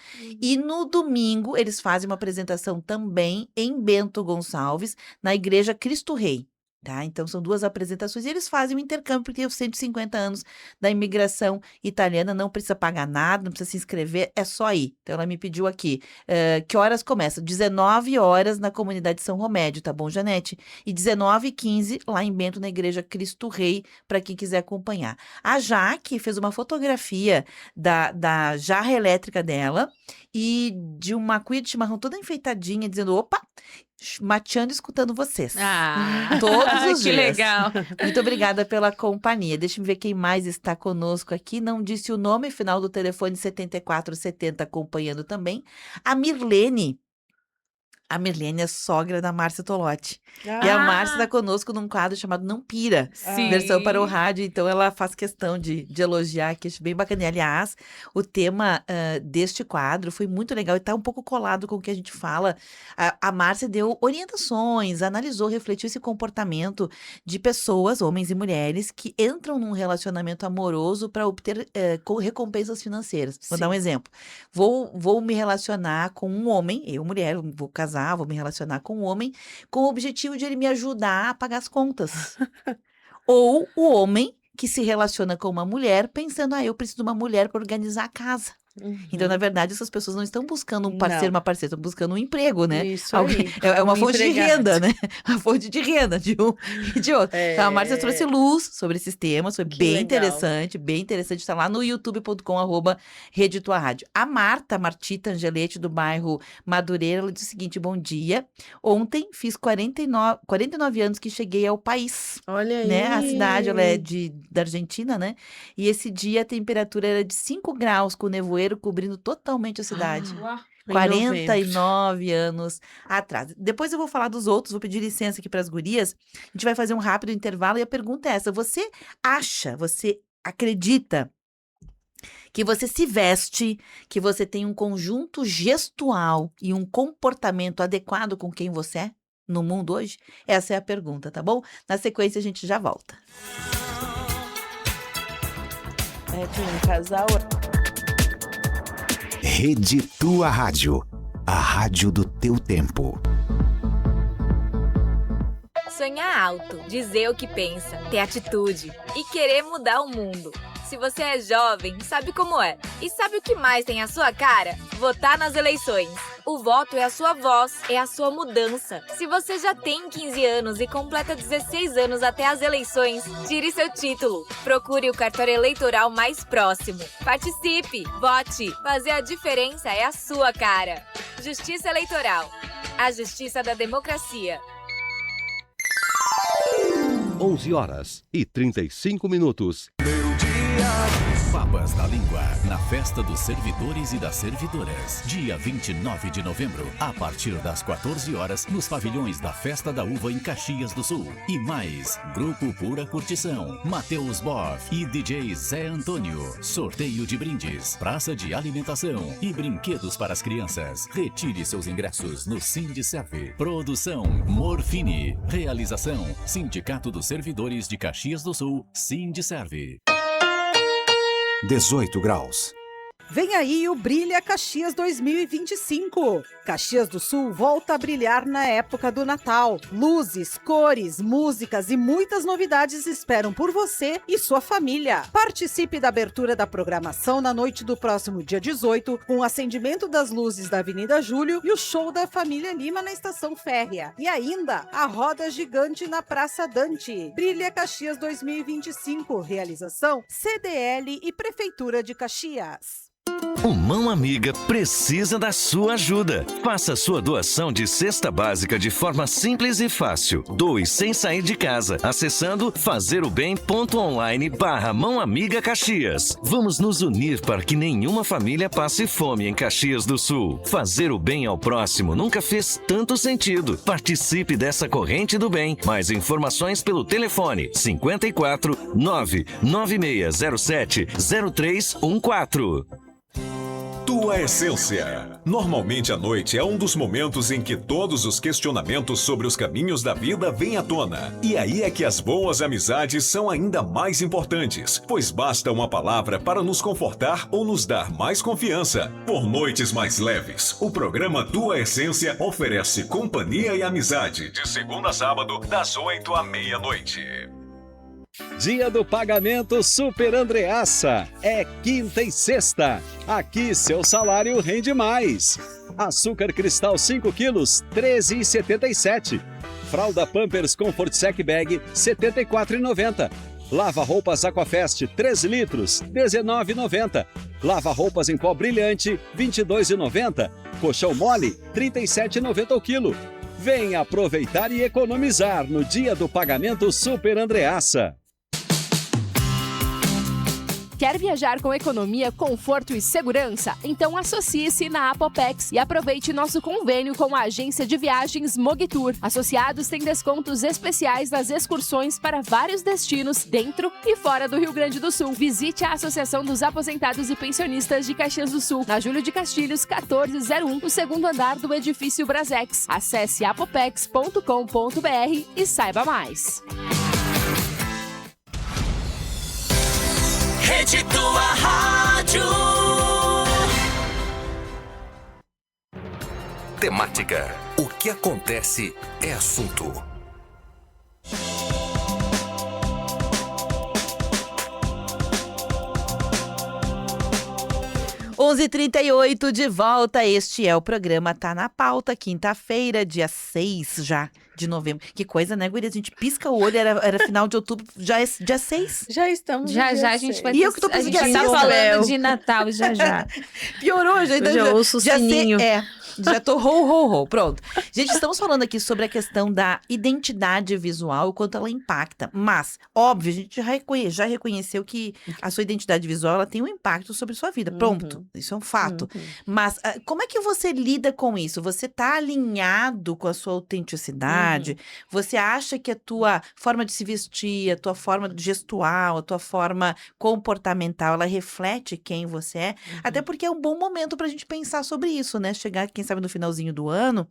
[SPEAKER 1] E no domingo, eles fazem uma apresentação também em Bento Gonçalves, na Igreja Cristo Rei. Tá? Então, são duas apresentações e eles fazem o intercâmbio, porque os 150 anos da imigração italiana não precisa pagar nada, não precisa se inscrever, é só ir. Então, ela me pediu aqui, que horas começa? 19 horas na comunidade São Romédio, tá bom, Janete? E 19h15 lá em Bento, na Igreja Cristo Rei, para quem quiser acompanhar. A Jaque fez uma fotografia da jarra elétrica dela e de uma cuia de chimarrão toda enfeitadinha, dizendo, opa, mateando e escutando vocês. Todos os
[SPEAKER 2] que
[SPEAKER 1] dias.
[SPEAKER 2] legal.
[SPEAKER 1] Muito obrigada pela companhia. Deixa eu ver quem mais está conosco aqui. Não disse o nome, final do telefone 7470, acompanhando também. A Mirlene. A Mirlene é sogra da Márcia Tolotti. E a Márcia está conosco num quadro chamado Não Pira,
[SPEAKER 2] Sim.
[SPEAKER 1] versão para o rádio. Então, ela faz questão de elogiar, que acho bem bacana. E, aliás, o tema deste quadro foi muito legal e está um pouco colado com o que a gente fala. A Márcia deu orientações, analisou, refletiu esse comportamento de pessoas, homens e mulheres, que entram num relacionamento amoroso para obter recompensas financeiras. Vou dar um exemplo. Vou me relacionar com um homem, eu, mulher, vou casar, vou me relacionar com um homem, com o objetivo de ele me ajudar a pagar as contas. Ou o homem que se relaciona com uma mulher pensando, eu preciso de uma mulher para organizar a casa. Então, na verdade, essas pessoas não estão buscando um parceiro, uma parceira, estão buscando um emprego, né?
[SPEAKER 3] Isso aí.
[SPEAKER 1] É uma fonte de
[SPEAKER 3] empregado.
[SPEAKER 1] renda, né? Uma fonte de renda de um e de outro. Então, a Márcia trouxe luz sobre esses temas, foi bem interessante, bem interessante. Está lá no youtube.com/Rede Tua Rádio. A Martita Angelete, do bairro Madureira, ela disse o seguinte, bom dia. Ontem fiz 49 anos que cheguei ao país.
[SPEAKER 3] Olha aí.
[SPEAKER 1] Né? A cidade, ela é da Argentina, né? E esse dia a temperatura era de 5 graus, com nevoeiro cobrindo totalmente a cidade. 49 anos atrás. Depois eu vou falar dos outros, vou pedir licença aqui para as gurias. A gente vai fazer um rápido intervalo e a pergunta é essa. Você acredita que você se veste, que você tem um conjunto gestual e um comportamento adequado com quem você é no mundo hoje? Essa é a pergunta, tá bom? Na sequência a gente já volta.
[SPEAKER 3] Tem um casal.
[SPEAKER 5] Rede Tua Rádio, a rádio do teu tempo.
[SPEAKER 6] Sonhar alto, dizer o que pensa, ter atitude e querer mudar o mundo. Se você é jovem, sabe como é. E sabe o que mais tem a sua cara? Votar nas eleições. O voto é a sua voz, é a sua mudança. Se você já tem 15 anos e completa 16 anos até as eleições, tire seu título. Procure o cartório eleitoral mais próximo. Participe, vote. Fazer a diferença é a sua cara. Justiça Eleitoral. A justiça da democracia.
[SPEAKER 7] 11h35.
[SPEAKER 8] Babas da Língua, na Festa dos Servidores e das Servidoras, dia 29 de novembro, a partir das 14 horas, nos pavilhões da Festa da Uva em Caxias do Sul. E mais, Grupo Pura Curtição, Matheus Boff e DJ Zé Antônio. Sorteio de brindes, praça de alimentação e brinquedos para as crianças. Retire seus ingressos no Sindiserve. Produção Morfine. Realização Sindicato dos Servidores de Caxias do Sul, Sindiserve.
[SPEAKER 5] 18 graus.
[SPEAKER 9] Vem aí o Brilha Caxias 2025. Caxias do Sul volta a brilhar na época do Natal. Luzes, cores, músicas e muitas novidades esperam por você e sua família. Participe da abertura da programação na noite do próximo dia 18, com o acendimento das luzes da Avenida Júlio e o show da família Lima na Estação Férrea. E ainda, a roda gigante na Praça Dante. Brilha Caxias 2025. Realização CDL e Prefeitura de Caxias.
[SPEAKER 10] O Mão Amiga precisa da sua ajuda. Faça sua doação de cesta básica de forma simples e fácil. Doe sem sair de casa, acessando fazerobem.online/Mão Amiga Caxias. Vamos nos unir para que nenhuma família passe fome em Caxias do Sul. Fazer o bem ao próximo nunca fez tanto sentido. Participe dessa corrente do bem. Mais informações pelo telefone 54 99607 0314.
[SPEAKER 11] Tua Essência. Normalmente a noite é um dos momentos em que todos os questionamentos sobre os caminhos da vida vêm à tona. E aí é que as boas amizades são ainda mais importantes, pois basta uma palavra para nos confortar ou nos dar mais confiança. Por noites mais leves, o programa Tua Essência oferece companhia e amizade, de segunda a sábado, das 8 à meia-noite.
[SPEAKER 7] Dia do pagamento Super Andreassa. É quinta e sexta. Aqui seu salário rende mais. Açúcar cristal 5 quilos, R$ 13,77. Fralda Pampers Comfort Sec Bag, R$ 74,90. Lava roupas Aquafest 3 litros, R$ 19,90. Lava roupas em pó brilhante, R$ 22,90. Colchão mole, R$ 37,90 o quilo. Venha aproveitar e economizar no dia do pagamento Super Andreassa.
[SPEAKER 12] Quer viajar com economia, conforto e segurança? Então associe-se na Apopex e aproveite nosso convênio com a agência de viagens Mogitour. Associados têm descontos especiais nas excursões para vários destinos dentro e fora do Rio Grande do Sul. Visite a Associação dos Aposentados e Pensionistas de Caxias do Sul, na Júlio de Castilhos 1401, no segundo andar do edifício Brasex. Acesse apopex.com.br e saiba mais.
[SPEAKER 13] Rede Tua Rádio.
[SPEAKER 8] Temática. O que acontece é assunto.
[SPEAKER 1] 11h38, de volta. Este é o programa Tá na Pauta, quinta-feira, dia 6 já de novembro. Que coisa, né, guria? A gente pisca o olho, era final de outubro, já é dia 6.
[SPEAKER 3] Já estamos
[SPEAKER 2] Já
[SPEAKER 3] no dia
[SPEAKER 2] a gente
[SPEAKER 3] 6.
[SPEAKER 2] vai
[SPEAKER 1] E eu que tô
[SPEAKER 2] a gente
[SPEAKER 1] pensando
[SPEAKER 2] tá
[SPEAKER 1] nisso,
[SPEAKER 2] falando de Natal já.
[SPEAKER 1] Piorou, já.
[SPEAKER 3] Eu já ouço o sininho.
[SPEAKER 1] Já tô ho. Pronto. Gente, estamos falando aqui sobre a questão da identidade visual, o quanto ela impacta. Mas, óbvio, a gente já reconheceu que a sua identidade visual ela tem um impacto sobre a sua vida. Pronto. Isso é um fato. Mas como é que você lida com isso? Você tá alinhado com a sua autenticidade? Você acha que a tua forma de se vestir, a tua forma gestual, a tua forma comportamental, ela reflete quem você é? Até porque é um bom momento pra gente pensar sobre isso, né? Chegar, quem quem sabe no finalzinho do ano,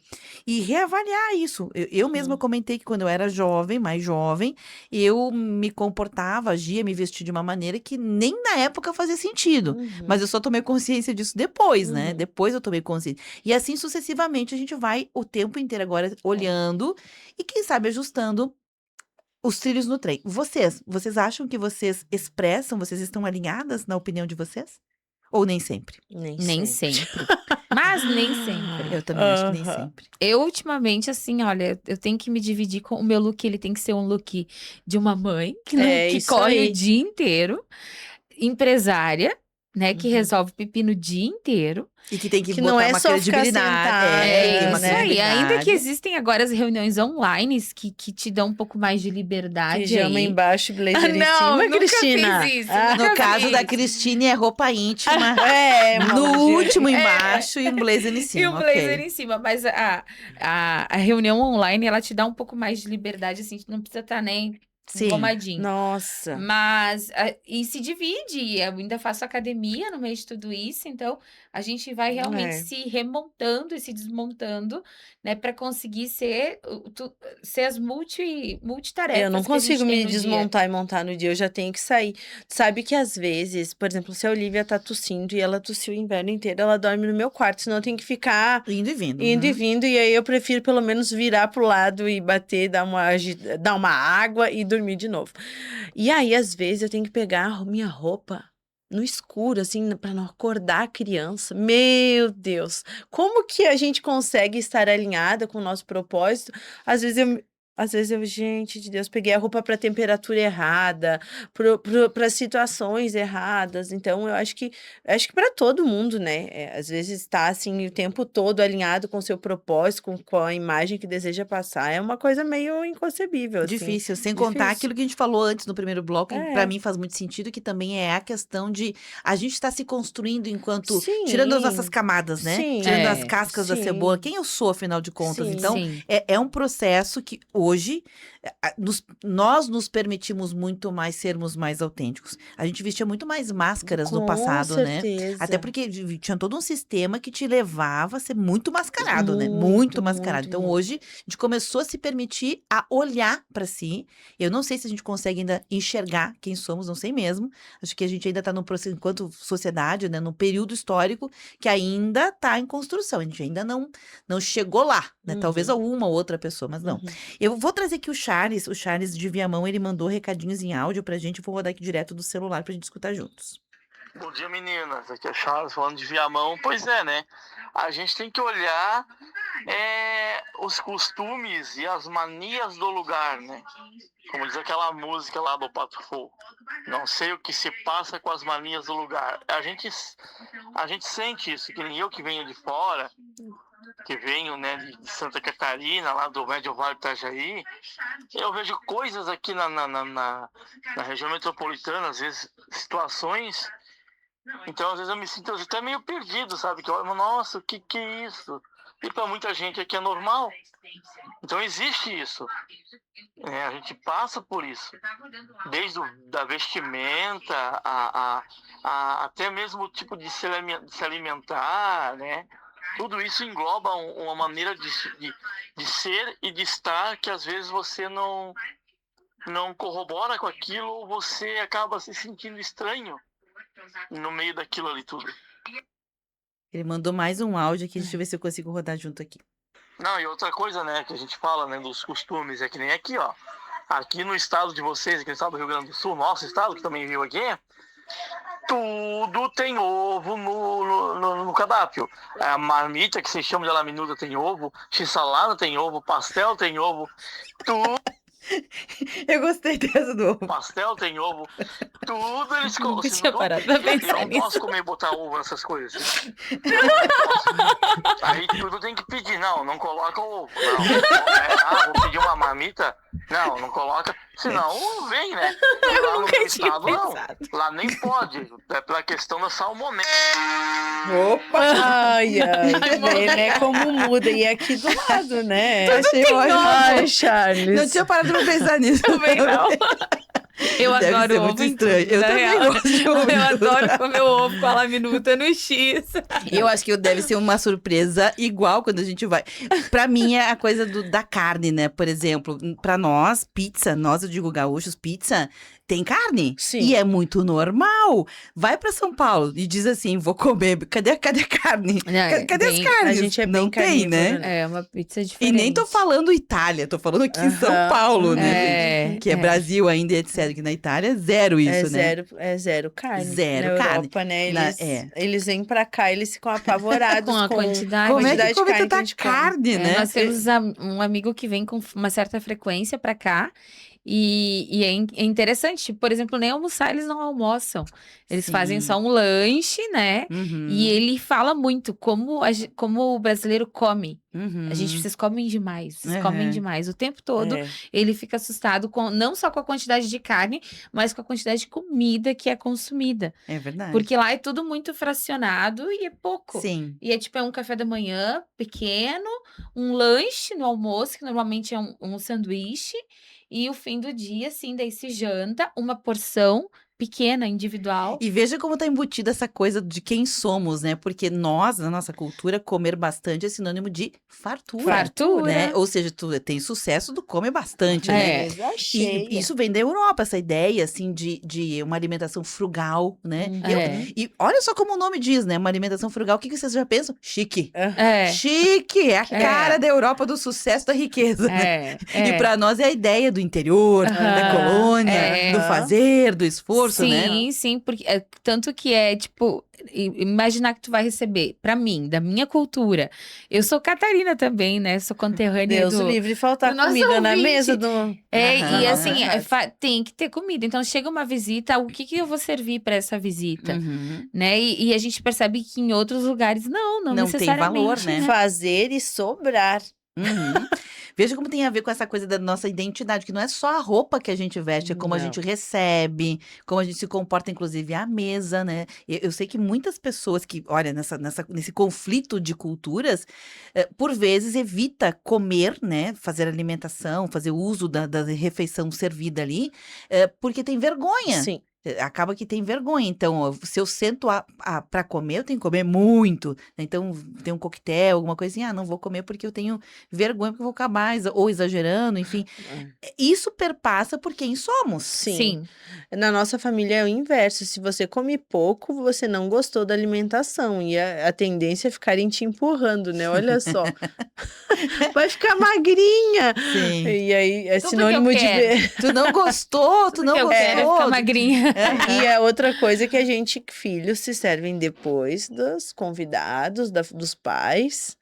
[SPEAKER 1] e reavaliar isso. Eu mesma comentei que quando eu era jovem, mais jovem, eu me comportava, agia, me vestia de uma maneira que nem na época fazia sentido. Mas eu só tomei consciência disso depois, né? Depois eu tomei consciência. E assim sucessivamente a gente vai o tempo inteiro agora olhando e quem sabe ajustando os trilhos no trem. Vocês acham que vocês expressam, vocês estão alinhadas na opinião de vocês? Ou nem sempre?
[SPEAKER 2] Nem sempre. Mas nem sempre.
[SPEAKER 1] Eu também acho que nem sempre.
[SPEAKER 2] Eu, ultimamente, assim, olha, eu tenho que me dividir com o meu look. Ele tem que ser um look de uma mãe que corre o dia inteiro. Empresária, né? Que resolve pepino o dia inteiro.
[SPEAKER 1] E que tem que
[SPEAKER 3] não
[SPEAKER 1] botar
[SPEAKER 3] é
[SPEAKER 1] uma
[SPEAKER 3] só ficar
[SPEAKER 1] credibilidade.
[SPEAKER 2] É isso aí. Ainda que existem agora as reuniões online que te dão um pouco mais de liberdade.
[SPEAKER 3] Pijama embaixo, blazer em cima,
[SPEAKER 2] nunca
[SPEAKER 3] Cristina.
[SPEAKER 2] Fiz isso,
[SPEAKER 1] No caso da Cristine, é roupa íntima. No último embaixo e um blazer em cima.
[SPEAKER 2] E um blazer em cima. Mas a reunião online, ela te dá um pouco mais de liberdade, assim. Não precisa estar nem engomadinho.
[SPEAKER 3] Nossa.
[SPEAKER 2] Mas, e se divide. Eu ainda faço academia no meio de tudo isso. Então, a gente vai realmente se remontando e se desmontando, né? Pra conseguir ser as multitarefas.
[SPEAKER 3] Eu não
[SPEAKER 2] que a gente
[SPEAKER 3] consigo
[SPEAKER 2] tem
[SPEAKER 3] me
[SPEAKER 2] no dia.
[SPEAKER 3] desmontar e montar no dia, eu já tenho que sair. Sabe que às vezes, por exemplo, se a Olivia tá tossindo e ela tossiu o inverno inteiro, ela dorme no meu quarto, senão eu tenho que ficar
[SPEAKER 1] indo e vindo.
[SPEAKER 3] E aí eu prefiro pelo menos virar pro lado e bater, dar uma água e dormir de novo. E aí, às vezes, eu tenho que pegar a minha roupa no escuro, assim, pra não acordar a criança. Meu Deus! Como que a gente consegue estar alinhada com o nosso propósito? Às vezes eu, gente de Deus, peguei a roupa para temperatura errada, para situações erradas. Então, eu acho que para todo mundo, né? Às vezes está assim o tempo todo alinhado com o seu propósito, com a imagem que deseja passar. É uma coisa meio inconcebível.
[SPEAKER 1] Difícil, sem contar aquilo que a gente falou antes no primeiro bloco, que para mim faz muito sentido, que também é a questão de a gente estar se construindo enquanto, tirando as nossas camadas, né? Tirando as cascas da cebola. Quem eu sou, afinal de contas? Então, é um processo que hoje, nós nos permitimos muito mais sermos mais autênticos. A gente vestia muito mais máscaras no passado, né? Até porque tinha todo um sistema que te levava a ser muito mascarado, né? Muito mascarado. Então, hoje, a gente começou a se permitir a olhar para si. Eu não sei se a gente consegue ainda enxergar quem somos, não sei mesmo. Acho que a gente ainda está num processo, enquanto sociedade, né? Num período histórico que ainda está em construção. A gente ainda não chegou lá, né? Talvez alguma outra pessoa, mas não. Eu vou trazer aqui o Charles de Viamão, ele mandou recadinhos em áudio pra gente, vou rodar aqui direto do celular pra gente escutar juntos.
[SPEAKER 14] Bom dia, meninas, aqui é Charles falando de Viamão. Pois é, né, a gente tem que olhar os costumes e as manias do lugar, né, como diz aquela música lá do Pato Fu, não sei o que se passa com as manias do lugar. A gente sente isso, que nem eu que venho de fora, que venho, né, de Santa Catarina, lá do Médio Vale do Itajaí, eu vejo coisas aqui na região metropolitana, às vezes situações, então às vezes eu me sinto até meio perdido, sabe, que eu olho, nossa, o que é isso? E para muita gente aqui é normal, então existe isso, a gente passa por isso, desde da vestimenta, até mesmo o tipo de se alimentar, né? Tudo isso engloba uma maneira de ser e de estar que às vezes você não corrobora com aquilo, ou você acaba se sentindo estranho no meio daquilo ali tudo.
[SPEAKER 1] Ele mandou mais um áudio aqui, deixa eu ver se eu consigo rodar junto aqui.
[SPEAKER 14] Não, e outra coisa, né, que a gente fala, né, dos costumes, é que nem aqui, ó. Aqui no estado de vocês, aqui no estado do Rio Grande do Sul, nosso estado, que também viu aqui, tudo tem ovo no cardápio. A marmita, que se chama de laminuda, tem ovo. X-salada tem ovo. Pastel tem ovo. Tudo.
[SPEAKER 1] Eu gostei dessa do ovo.
[SPEAKER 14] Pastel tem ovo. Tudo eles colocam.
[SPEAKER 2] Eu
[SPEAKER 14] não posso comer e botar ovo nessas coisas. Aí tudo tem que pedir. Não coloca ovo. Não. Vou pedir uma marmita. Não coloca. Senão vem, né? E lá no meu estado, não. Lá nem pode. É pela questão da salmonela.
[SPEAKER 3] Opa! Ai, né? Como muda. E é aqui do lado, né?
[SPEAKER 1] Achei ótimo.
[SPEAKER 3] Ai, Charles.
[SPEAKER 1] Não tinha parado pra pensar nisso.
[SPEAKER 2] Também não. Eu
[SPEAKER 1] Deve
[SPEAKER 2] adoro
[SPEAKER 1] ser
[SPEAKER 2] ovo
[SPEAKER 1] muito
[SPEAKER 2] em
[SPEAKER 1] estranho.
[SPEAKER 2] tudo,
[SPEAKER 1] Eu
[SPEAKER 2] na
[SPEAKER 1] também
[SPEAKER 2] real.
[SPEAKER 1] gosto de ovo.
[SPEAKER 2] Eu adoro comer ovo com a laminuta no X.
[SPEAKER 1] Eu acho que deve ser uma surpresa igual quando a gente vai. Pra mim é a coisa da carne, né? Por exemplo, pra nós, pizza, eu digo gaúchos, pizza tem carne.
[SPEAKER 3] Sim.
[SPEAKER 1] E é muito normal. Vai pra São Paulo e diz assim, vou comer, cadê a carne? Cadê as carnes?
[SPEAKER 3] A gente é bem
[SPEAKER 1] Não tem,
[SPEAKER 3] carnívoro,
[SPEAKER 1] né?
[SPEAKER 2] É uma pizza
[SPEAKER 1] E
[SPEAKER 2] diferente.
[SPEAKER 1] nem tô falando Itália, tô falando aqui em São Paulo, né? Que é
[SPEAKER 2] É.
[SPEAKER 1] Brasil ainda, etc. Que na Itália é zero isso, né?
[SPEAKER 3] É zero carne.
[SPEAKER 1] Zero
[SPEAKER 3] na
[SPEAKER 1] carne.
[SPEAKER 3] Europa, né?
[SPEAKER 1] Na-
[SPEAKER 3] Eles vêm pra cá, eles ficam apavorados
[SPEAKER 2] Com a quantidade.
[SPEAKER 1] Como é que
[SPEAKER 3] de
[SPEAKER 1] come
[SPEAKER 3] carne que a
[SPEAKER 1] tanta
[SPEAKER 3] gente come.
[SPEAKER 1] carne, né?
[SPEAKER 2] Nós temos um amigo que vem com uma certa frequência pra cá. E é interessante, tipo, por exemplo, nem almoçar eles não almoçam. Eles fazem
[SPEAKER 1] Sim.
[SPEAKER 2] só um lanche, né?
[SPEAKER 1] Uhum.
[SPEAKER 2] E ele fala muito como o brasileiro come.
[SPEAKER 1] Uhum.
[SPEAKER 2] Vocês comem demais, vocês comem
[SPEAKER 1] Uhum.
[SPEAKER 2] demais. O tempo todo
[SPEAKER 3] É.
[SPEAKER 2] ele fica assustado não só com a quantidade de carne, mas com a quantidade de comida que é consumida.
[SPEAKER 1] É verdade.
[SPEAKER 2] Porque lá é tudo muito fracionado e é pouco.
[SPEAKER 1] Sim.
[SPEAKER 2] E é tipo, é um café da manhã pequeno, um lanche no almoço, que normalmente é um sanduíche, e o fim do dia, assim, daí se janta, uma porção pequena, individual.
[SPEAKER 1] E veja como tá embutida essa coisa de quem somos, né? Porque nós, na nossa cultura, comer bastante é sinônimo de fartura.
[SPEAKER 2] Fartura.
[SPEAKER 1] Né? Ou seja, tu tem sucesso, tu come bastante, né?
[SPEAKER 3] Mesa cheia.
[SPEAKER 1] E isso vem da Europa, essa ideia, assim, de uma alimentação frugal, né? E olha só como o nome diz, né? Uma alimentação frugal, o que vocês já pensam? Chique.
[SPEAKER 2] É.
[SPEAKER 1] Chique, é a cara da Europa do sucesso da riqueza, né?
[SPEAKER 2] É.
[SPEAKER 1] E pra nós é a ideia do interior, da colônia, do fazer, do esforço, né?
[SPEAKER 2] Sim, porque tanto que é tipo, imaginar que tu vai receber, pra mim, da minha cultura. Eu sou Catarina também, né? Sou conterrânea
[SPEAKER 3] Deus o livre faltar
[SPEAKER 2] do nosso
[SPEAKER 3] comida na
[SPEAKER 2] ouvinte.
[SPEAKER 3] mesa do.
[SPEAKER 2] E assim, tem que ter comida. Então chega uma visita, o que eu vou servir pra essa visita, né? E a gente percebe que em outros lugares não
[SPEAKER 1] tem
[SPEAKER 2] necessariamente,
[SPEAKER 1] valor, né?
[SPEAKER 3] Fazer e sobrar.
[SPEAKER 1] Veja como tem a ver com essa coisa da nossa identidade, que não é só a roupa que a gente veste, é como a gente recebe, como a gente se comporta, inclusive, à mesa, né? Eu sei que muitas pessoas que, olha, nesse conflito de culturas, por vezes evita comer, né? Fazer alimentação, fazer uso da refeição servida ali, porque tem vergonha.
[SPEAKER 3] Sim.
[SPEAKER 1] Acaba que tem vergonha. Então, se eu sento para comer, eu tenho que comer muito. Então, tem um coquetel, alguma coisinha. Não vou comer porque eu tenho vergonha, porque eu vou acabar ou exagerando, enfim. Isso perpassa por quem somos.
[SPEAKER 3] Sim. Na nossa família é o inverso. Se você come pouco, você não gostou da alimentação. E a tendência é ficarem te empurrando, né? Olha só. Vai ficar magrinha.
[SPEAKER 1] Sim.
[SPEAKER 3] E aí é sinônimo de ver.
[SPEAKER 1] Tu não gostou, tu não
[SPEAKER 2] Eu
[SPEAKER 1] gostou.
[SPEAKER 2] quero ficar magrinha.
[SPEAKER 3] E é outra coisa que filhos se servem depois dos convidados, dos pais.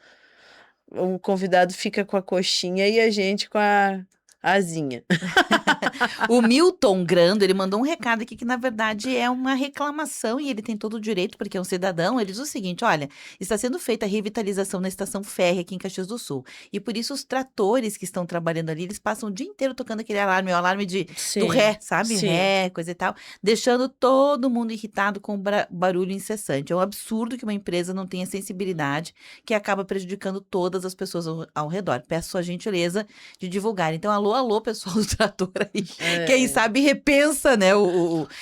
[SPEAKER 3] O convidado fica com a coxinha e a gente com a asinha.
[SPEAKER 1] O Milton Grando, ele mandou um recado aqui que, na verdade, é uma reclamação e ele tem todo o direito, porque é um cidadão. Ele diz o seguinte, olha, está sendo feita a revitalização na estação férrea aqui em Caxias do Sul. E por isso os tratores que estão trabalhando ali, eles passam o dia inteiro tocando aquele alarme, o alarme do ré, sabe?
[SPEAKER 3] Sim.
[SPEAKER 1] Ré, coisa e tal, deixando todo mundo irritado com o barulho incessante. É um absurdo que uma empresa não tenha sensibilidade, que acaba prejudicando todas as pessoas ao redor. Peço a gentileza de divulgar. Então, alô, pessoal do trator aí. Quem sabe repensa, né?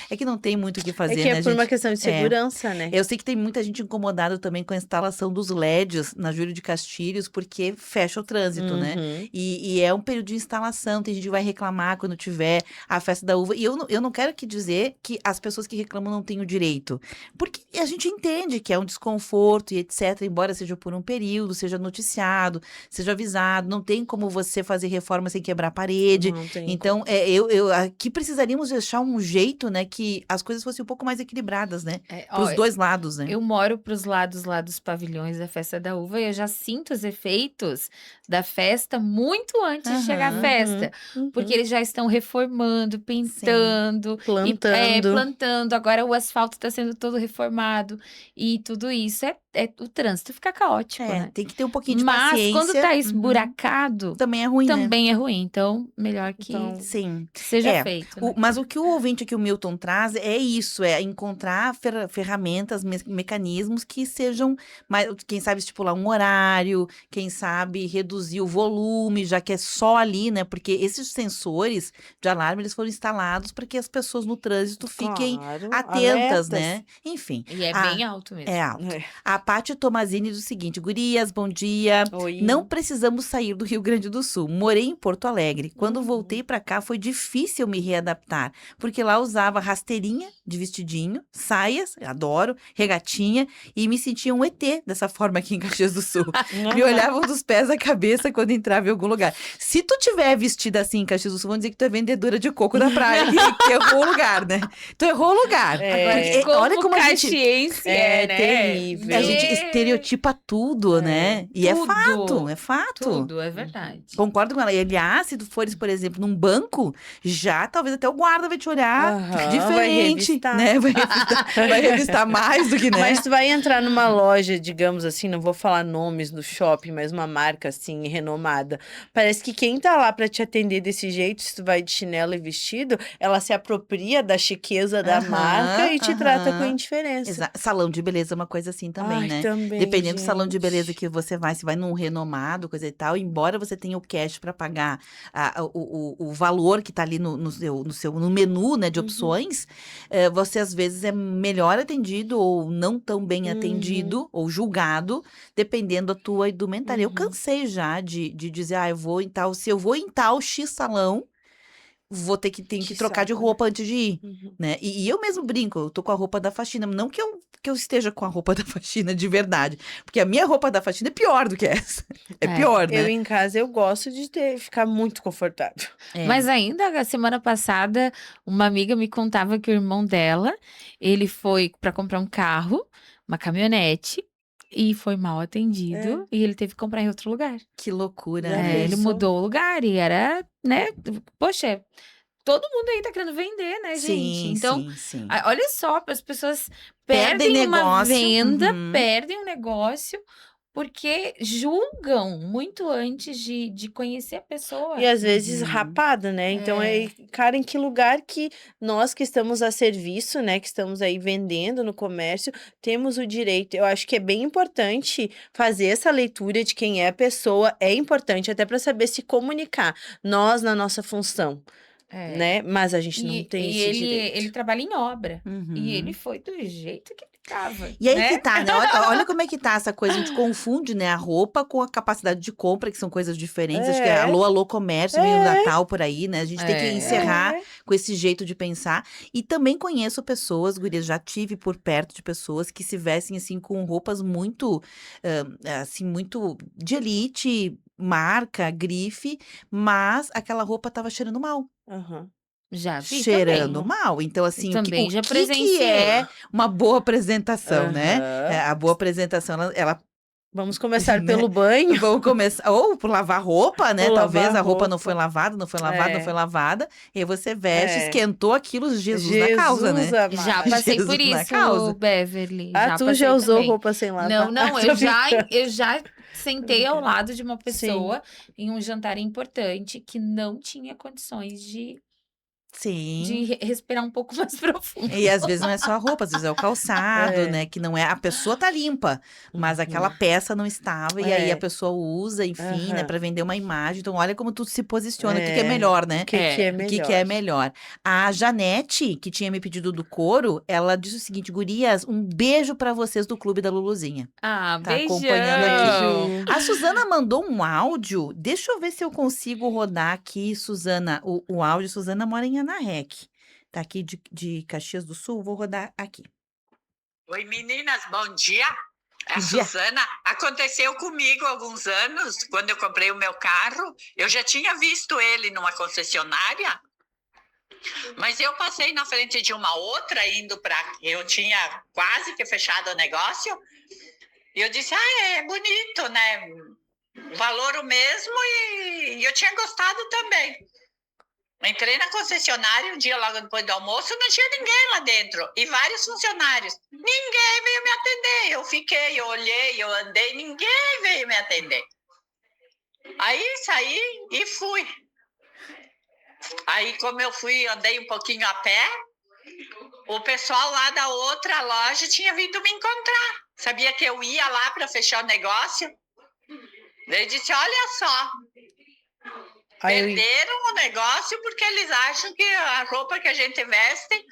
[SPEAKER 1] É que não tem muito o que fazer,
[SPEAKER 3] É que
[SPEAKER 1] né,
[SPEAKER 3] é por uma
[SPEAKER 1] gente?
[SPEAKER 3] questão de segurança, né?
[SPEAKER 1] Eu sei que tem muita gente incomodada também com a instalação dos LEDs na Júlio de Castilhos, porque fecha o trânsito, né? E é um período de instalação, tem gente que vai reclamar quando tiver a festa da uva. E eu não quero dizer que as pessoas que reclamam não têm o direito. Porque a gente entende que é um desconforto e etc., embora seja por um período, seja noticiado, seja avisado, não tem como você fazer reforma sem quebrar a parede. Então, aqui precisaríamos deixar um jeito, né, que as coisas fossem um pouco mais equilibradas, né? Para os dois lados, né?
[SPEAKER 2] Eu moro pros lados lá dos pavilhões da Festa da Uva e eu já sinto os efeitos da festa muito antes de chegar a festa. Porque eles já estão reformando, pintando, plantando. Agora o asfalto está sendo todo reformado e tudo isso o trânsito fica caótico, né?
[SPEAKER 1] Tem que ter um pouquinho de paciência.
[SPEAKER 2] Mas quando tá esburacado,
[SPEAKER 1] também é ruim,
[SPEAKER 2] também é ruim. Então, melhor que...
[SPEAKER 1] Sim.
[SPEAKER 2] seja feito. Né?
[SPEAKER 1] Mas o que o ouvinte aqui, o Milton, traz é isso, é encontrar ferramentas, mecanismos que sejam, quem sabe estipular um horário, quem sabe reduzir o volume, já que é só ali, né? Porque esses sensores de alarme, eles foram instalados para que as pessoas no trânsito fiquem atentas, né? Enfim.
[SPEAKER 2] E é bem alto mesmo.
[SPEAKER 1] É alto. A Paty Tomazini diz o seguinte: gurias, bom dia.
[SPEAKER 3] Oi.
[SPEAKER 1] Não precisamos sair do Rio Grande do Sul. Morei em Porto Alegre. Quando voltei pra cá, foi difícil me readaptar, porque lá usava rasteirinha de vestidinho, saias, adoro, regatinha, e me sentia um ET dessa forma aqui em Caxias do Sul. Me olhavam dos pés à cabeça quando entrava em algum lugar. Se tu tiver vestida assim em Caxias do Sul, vão dizer que tu é vendedora de coco da praia, que errou o lugar, né? Tu errou o lugar.
[SPEAKER 2] Olha como a gente...
[SPEAKER 3] É terrível.
[SPEAKER 1] A gente estereotipa tudo, né? E é fato, é fato.
[SPEAKER 2] Tudo, é verdade.
[SPEAKER 1] Concordo com ela. E, aliás, se tu fores, por exemplo, num banco, já talvez até o guarda vai te olhar diferente, né? Vai revistar mais do que, né?
[SPEAKER 3] Mas tu vai entrar numa loja, digamos assim, não vou falar nomes no shopping, mas uma marca assim, renomada. Parece que quem tá lá pra te atender desse jeito, se tu vai de chinelo e vestido, ela se apropria da chiqueza da marca e te trata com indiferença.
[SPEAKER 1] Salão de beleza é uma coisa assim também, né?
[SPEAKER 3] Também,
[SPEAKER 1] dependendo do salão de beleza que você vai, se vai num renomado, coisa e tal, embora você tenha o cash para pagar o valor que tá ali no menu, né, de opções, você às vezes é melhor atendido ou não tão bem atendido ou julgado, dependendo da tua indumentária. Eu cansei já de dizer, se eu vou em tal X salão, tem que trocar de roupa antes de ir, né? E eu mesmo brinco, eu tô com a roupa da faxina, não que eu esteja com a roupa da faxina de verdade, porque a minha roupa da faxina é pior do que essa. É pior, né?
[SPEAKER 3] Eu em casa, eu gosto de ficar muito confortável.
[SPEAKER 2] Mas ainda, a semana passada, uma amiga me contava que o irmão dela, ele foi para comprar um carro, uma caminhonete, e foi mal atendido, e ele teve que comprar em outro lugar.
[SPEAKER 1] Que loucura, né?
[SPEAKER 2] Ele mudou o lugar e era, né? Poxa, todo mundo aí tá querendo vender, né, gente?
[SPEAKER 1] Sim,
[SPEAKER 2] então,
[SPEAKER 1] sim.
[SPEAKER 2] olha só, as pessoas
[SPEAKER 1] Perdem
[SPEAKER 2] perdem uma
[SPEAKER 1] negócio,
[SPEAKER 2] venda, perdem um negócio, porque julgam muito antes de conhecer a pessoa.
[SPEAKER 3] E às vezes rapada, né? Então, cara, em que lugar que nós que estamos a serviço, né? Que estamos aí vendendo no comércio, temos o direito. Eu acho que é bem importante fazer essa leitura de quem é a pessoa. É importante até para saber se comunicar. Nós, na nossa função. Né? Mas a gente não tem esse direito.
[SPEAKER 2] Ele trabalha em obra. E ele foi do jeito que ele tava.
[SPEAKER 1] E aí
[SPEAKER 2] né?
[SPEAKER 1] que tá, né? Olha como é que tá essa coisa, a gente confunde, né? A roupa com a capacidade de compra, que são coisas diferentes. Acho que é alô, comércio, meio Natal por aí, né? A gente tem que encerrar com esse jeito de pensar. E também conheço pessoas, gurias, já tive por perto de pessoas que se vestem, assim, com roupas muito, assim, muito de elite, marca, grife, mas aquela roupa tava cheirando mal.
[SPEAKER 2] Já vi
[SPEAKER 1] Cheirando
[SPEAKER 2] também.
[SPEAKER 1] mal. Então, assim,
[SPEAKER 2] também já
[SPEAKER 1] que
[SPEAKER 2] presenciei.
[SPEAKER 1] é uma boa apresentação, né? A boa apresentação, ela
[SPEAKER 3] Vamos começar pelo banho.
[SPEAKER 1] Vamos começar, ou por lavar roupa, né?
[SPEAKER 3] Ou
[SPEAKER 1] Talvez
[SPEAKER 3] lavar
[SPEAKER 1] a roupa não foi lavada, não foi lavada. E aí você veste, esquentou aquilo, Jesus na causa, né?
[SPEAKER 2] Já passei
[SPEAKER 1] Jesus
[SPEAKER 2] por
[SPEAKER 1] na
[SPEAKER 2] isso,
[SPEAKER 1] causa.
[SPEAKER 2] Beverly.
[SPEAKER 3] Tu já usou
[SPEAKER 2] também.
[SPEAKER 3] roupa sem lavar?
[SPEAKER 2] Não, eu já sentei ao lado de uma pessoa em um jantar importante que não tinha condições de respirar um pouco mais profundo.
[SPEAKER 1] E às vezes não é só a roupa, às vezes é o calçado, né? Que não é. A pessoa tá limpa, mas aquela peça não estava. E aí a pessoa usa, enfim, né? Pra vender uma imagem. Então, olha como tu se posiciona. O que é melhor, né?
[SPEAKER 3] O que é melhor.
[SPEAKER 1] O que é melhor. A Janete, que tinha me pedido do couro, ela disse o seguinte: gurias, um beijo pra vocês do Clube da Luluzinha.
[SPEAKER 2] Tá
[SPEAKER 1] beijão. Acompanhando aqui. A Suzana mandou um áudio. Deixa eu ver se eu consigo rodar aqui, Suzana. O áudio, Suzana mora em Ana Rec. Tá aqui de Caxias do Sul, vou rodar aqui.
[SPEAKER 15] Oi, meninas, bom dia.
[SPEAKER 1] Bom dia.
[SPEAKER 15] Suzana, aconteceu comigo há alguns anos, quando eu comprei o meu carro, eu já tinha visto ele numa concessionária, mas eu passei na frente de uma outra eu tinha quase que fechado o negócio, e eu disse, é bonito, né? Valor o mesmo, e eu tinha gostado também. Entrei na concessionária um dia logo depois do almoço, não tinha ninguém lá dentro. E vários funcionários. Ninguém veio me atender. Eu fiquei, eu olhei, eu andei, ninguém veio me atender. Aí saí e fui. Aí, como eu andei um pouquinho a pé, o pessoal lá da outra loja tinha vindo me encontrar. Sabia que eu ia lá para fechar o negócio? Daí disse, olha só, perderam o negócio porque eles acham que a roupa que a gente veste...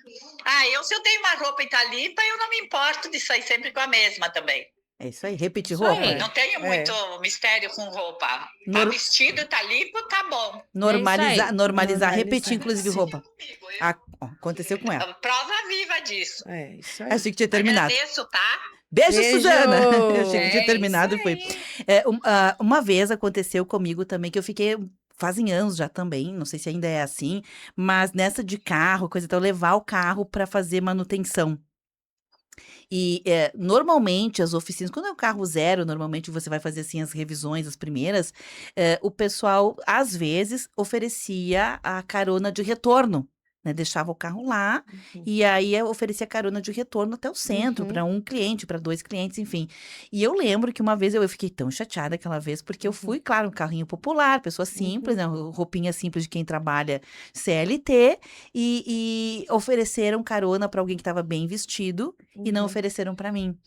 [SPEAKER 15] se eu tenho uma roupa e tá limpa, eu não me importo de sair sempre com a mesma também.
[SPEAKER 1] É isso aí, repetir roupa.
[SPEAKER 15] Não tenho muito mistério com roupa. Tá vestido, tá limpo, tá bom.
[SPEAKER 1] Normalizar, repetir, inclusive, roupa. Aconteceu com ela.
[SPEAKER 15] Prova viva disso.
[SPEAKER 3] Isso aí.
[SPEAKER 1] Achei que tinha terminado.
[SPEAKER 15] Agradeço, tá?
[SPEAKER 1] Beijo, Suzana! Eu achei que tinha terminado e foi. Uma vez aconteceu comigo também, que eu fiquei... Fazem anos já também, não sei se ainda é assim, mas nessa de carro, coisa e tal, levar o carro para fazer manutenção. E normalmente as oficinas, quando é um carro zero, normalmente você vai fazer assim as revisões, as primeiras, o pessoal às vezes oferecia a carona de retorno. Né, deixava o carro lá e aí oferecia carona de retorno até o centro, para um cliente, para 2 clientes, enfim. E eu lembro que uma vez eu fiquei tão chateada aquela vez, porque eu fui, claro, um carrinho popular, pessoa simples, né, roupinha simples de quem trabalha CLT, e ofereceram carona para alguém que estava bem vestido e não ofereceram para mim.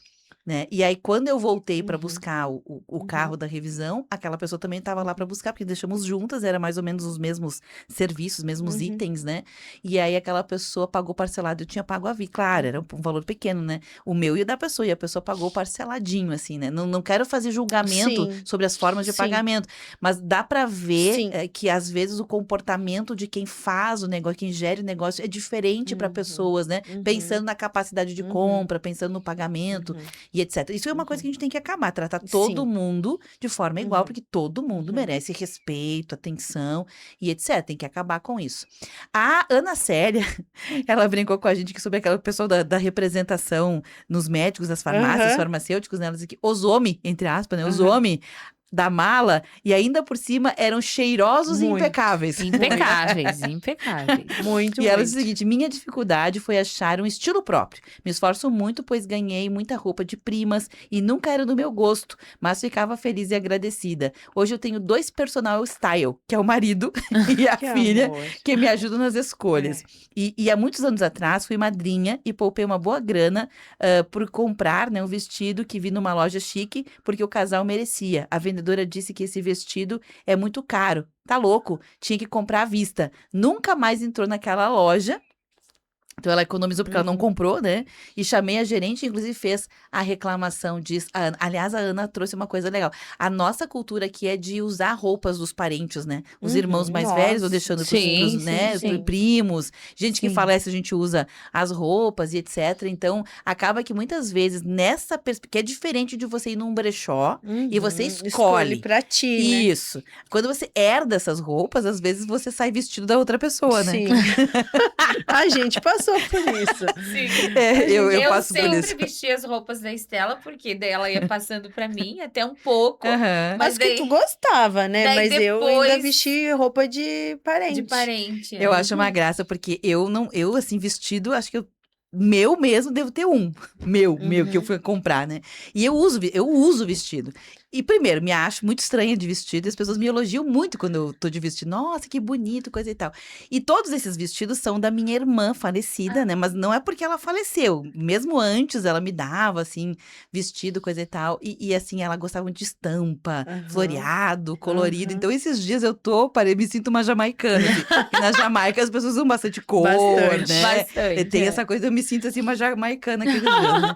[SPEAKER 1] Né? E aí, quando eu voltei para buscar o carro da revisão, aquela pessoa também estava lá para buscar, porque deixamos juntas, era mais ou menos os mesmos serviços, os mesmos itens, né? E aí, aquela pessoa pagou parcelado, eu tinha pago à vista, claro, era um valor pequeno, né? O meu e o da pessoa, e a pessoa pagou parceladinho, assim, né? Não quero fazer julgamento sobre as formas de pagamento, mas dá para ver que, às vezes, o comportamento de quem faz o negócio, quem gera o negócio, é diferente para pessoas, né? Pensando na capacidade de compra, pensando no pagamento, e etc. Isso é uma coisa que a gente tem que acabar, tratar todo mundo de forma igual, porque todo mundo merece respeito, atenção e etc. Tem que acabar com isso. A Ana Célia, ela brincou com a gente sobre aquela pessoa da representação nos médicos, nas farmácias, farmacêuticos, né? Ela disse que os homens, entre aspas, né? Os homens da mala, e ainda por cima eram cheirosos e impecáveis.
[SPEAKER 2] Impecáveis.
[SPEAKER 1] E ela disse o seguinte, minha dificuldade foi achar um estilo próprio. Me esforço muito, pois ganhei muita roupa de primas e nunca era do meu gosto, mas ficava feliz e agradecida. Hoje eu tenho 2 personal style, que é o marido e a filha, que me ajudam nas escolhas. E há muitos anos atrás, fui madrinha e poupei uma boa grana por comprar, né, um vestido que vi numa loja chique, porque o casal merecia. A vendedora disse que esse vestido é muito caro. Tá louco? Tinha que comprar à vista. Nunca mais entrou naquela loja. Então, ela economizou porque ela não comprou, né? E chamei a gerente, inclusive fez a reclamação disso. Aliás, a Ana trouxe uma coisa legal. A nossa cultura aqui é de usar roupas dos parentes, né? Os irmãos mais velhos, ou deixando pros primos. Gente que falece, a gente usa as roupas e etc. Então, acaba que muitas vezes, nessa perspectiva, que é diferente de você ir num brechó e você escolhe
[SPEAKER 3] pra ti, né?
[SPEAKER 1] Isso. Quando você herda essas roupas, às vezes você sai vestido da outra pessoa, né?
[SPEAKER 3] Sim. A gente passou por isso.
[SPEAKER 2] Sim.
[SPEAKER 1] Eu passo por isso.
[SPEAKER 2] Eu sempre vestia as roupas da Estela, porque daí ela ia passando pra mim, até um pouco.
[SPEAKER 3] Mas daí, que tu gostava, né? Mas
[SPEAKER 2] depois...
[SPEAKER 3] eu ainda vesti roupa de parente.
[SPEAKER 2] De parente.
[SPEAKER 1] Eu acho uma graça, porque eu assim, vestido, acho que eu meu mesmo, devo ter um. Meu, que eu fui comprar, né? E eu uso vestido. E primeiro, me acho muito estranha de vestido, e as pessoas me elogiam muito quando eu tô de vestido. Nossa, que bonito, coisa e tal. E todos esses vestidos são da minha irmã falecida, né? Mas não é porque ela faleceu. Mesmo antes, ela me dava, assim, vestido, coisa e tal. E assim, ela gostava muito de estampa, floreado, colorido. Então, esses dias me sinto uma jamaicana. Assim. E na Jamaica, as pessoas usam bastante cor, né?
[SPEAKER 2] Bastante.
[SPEAKER 1] Tem essa coisa, eu me sinto assim, uma jamaicana aqueles dias, né?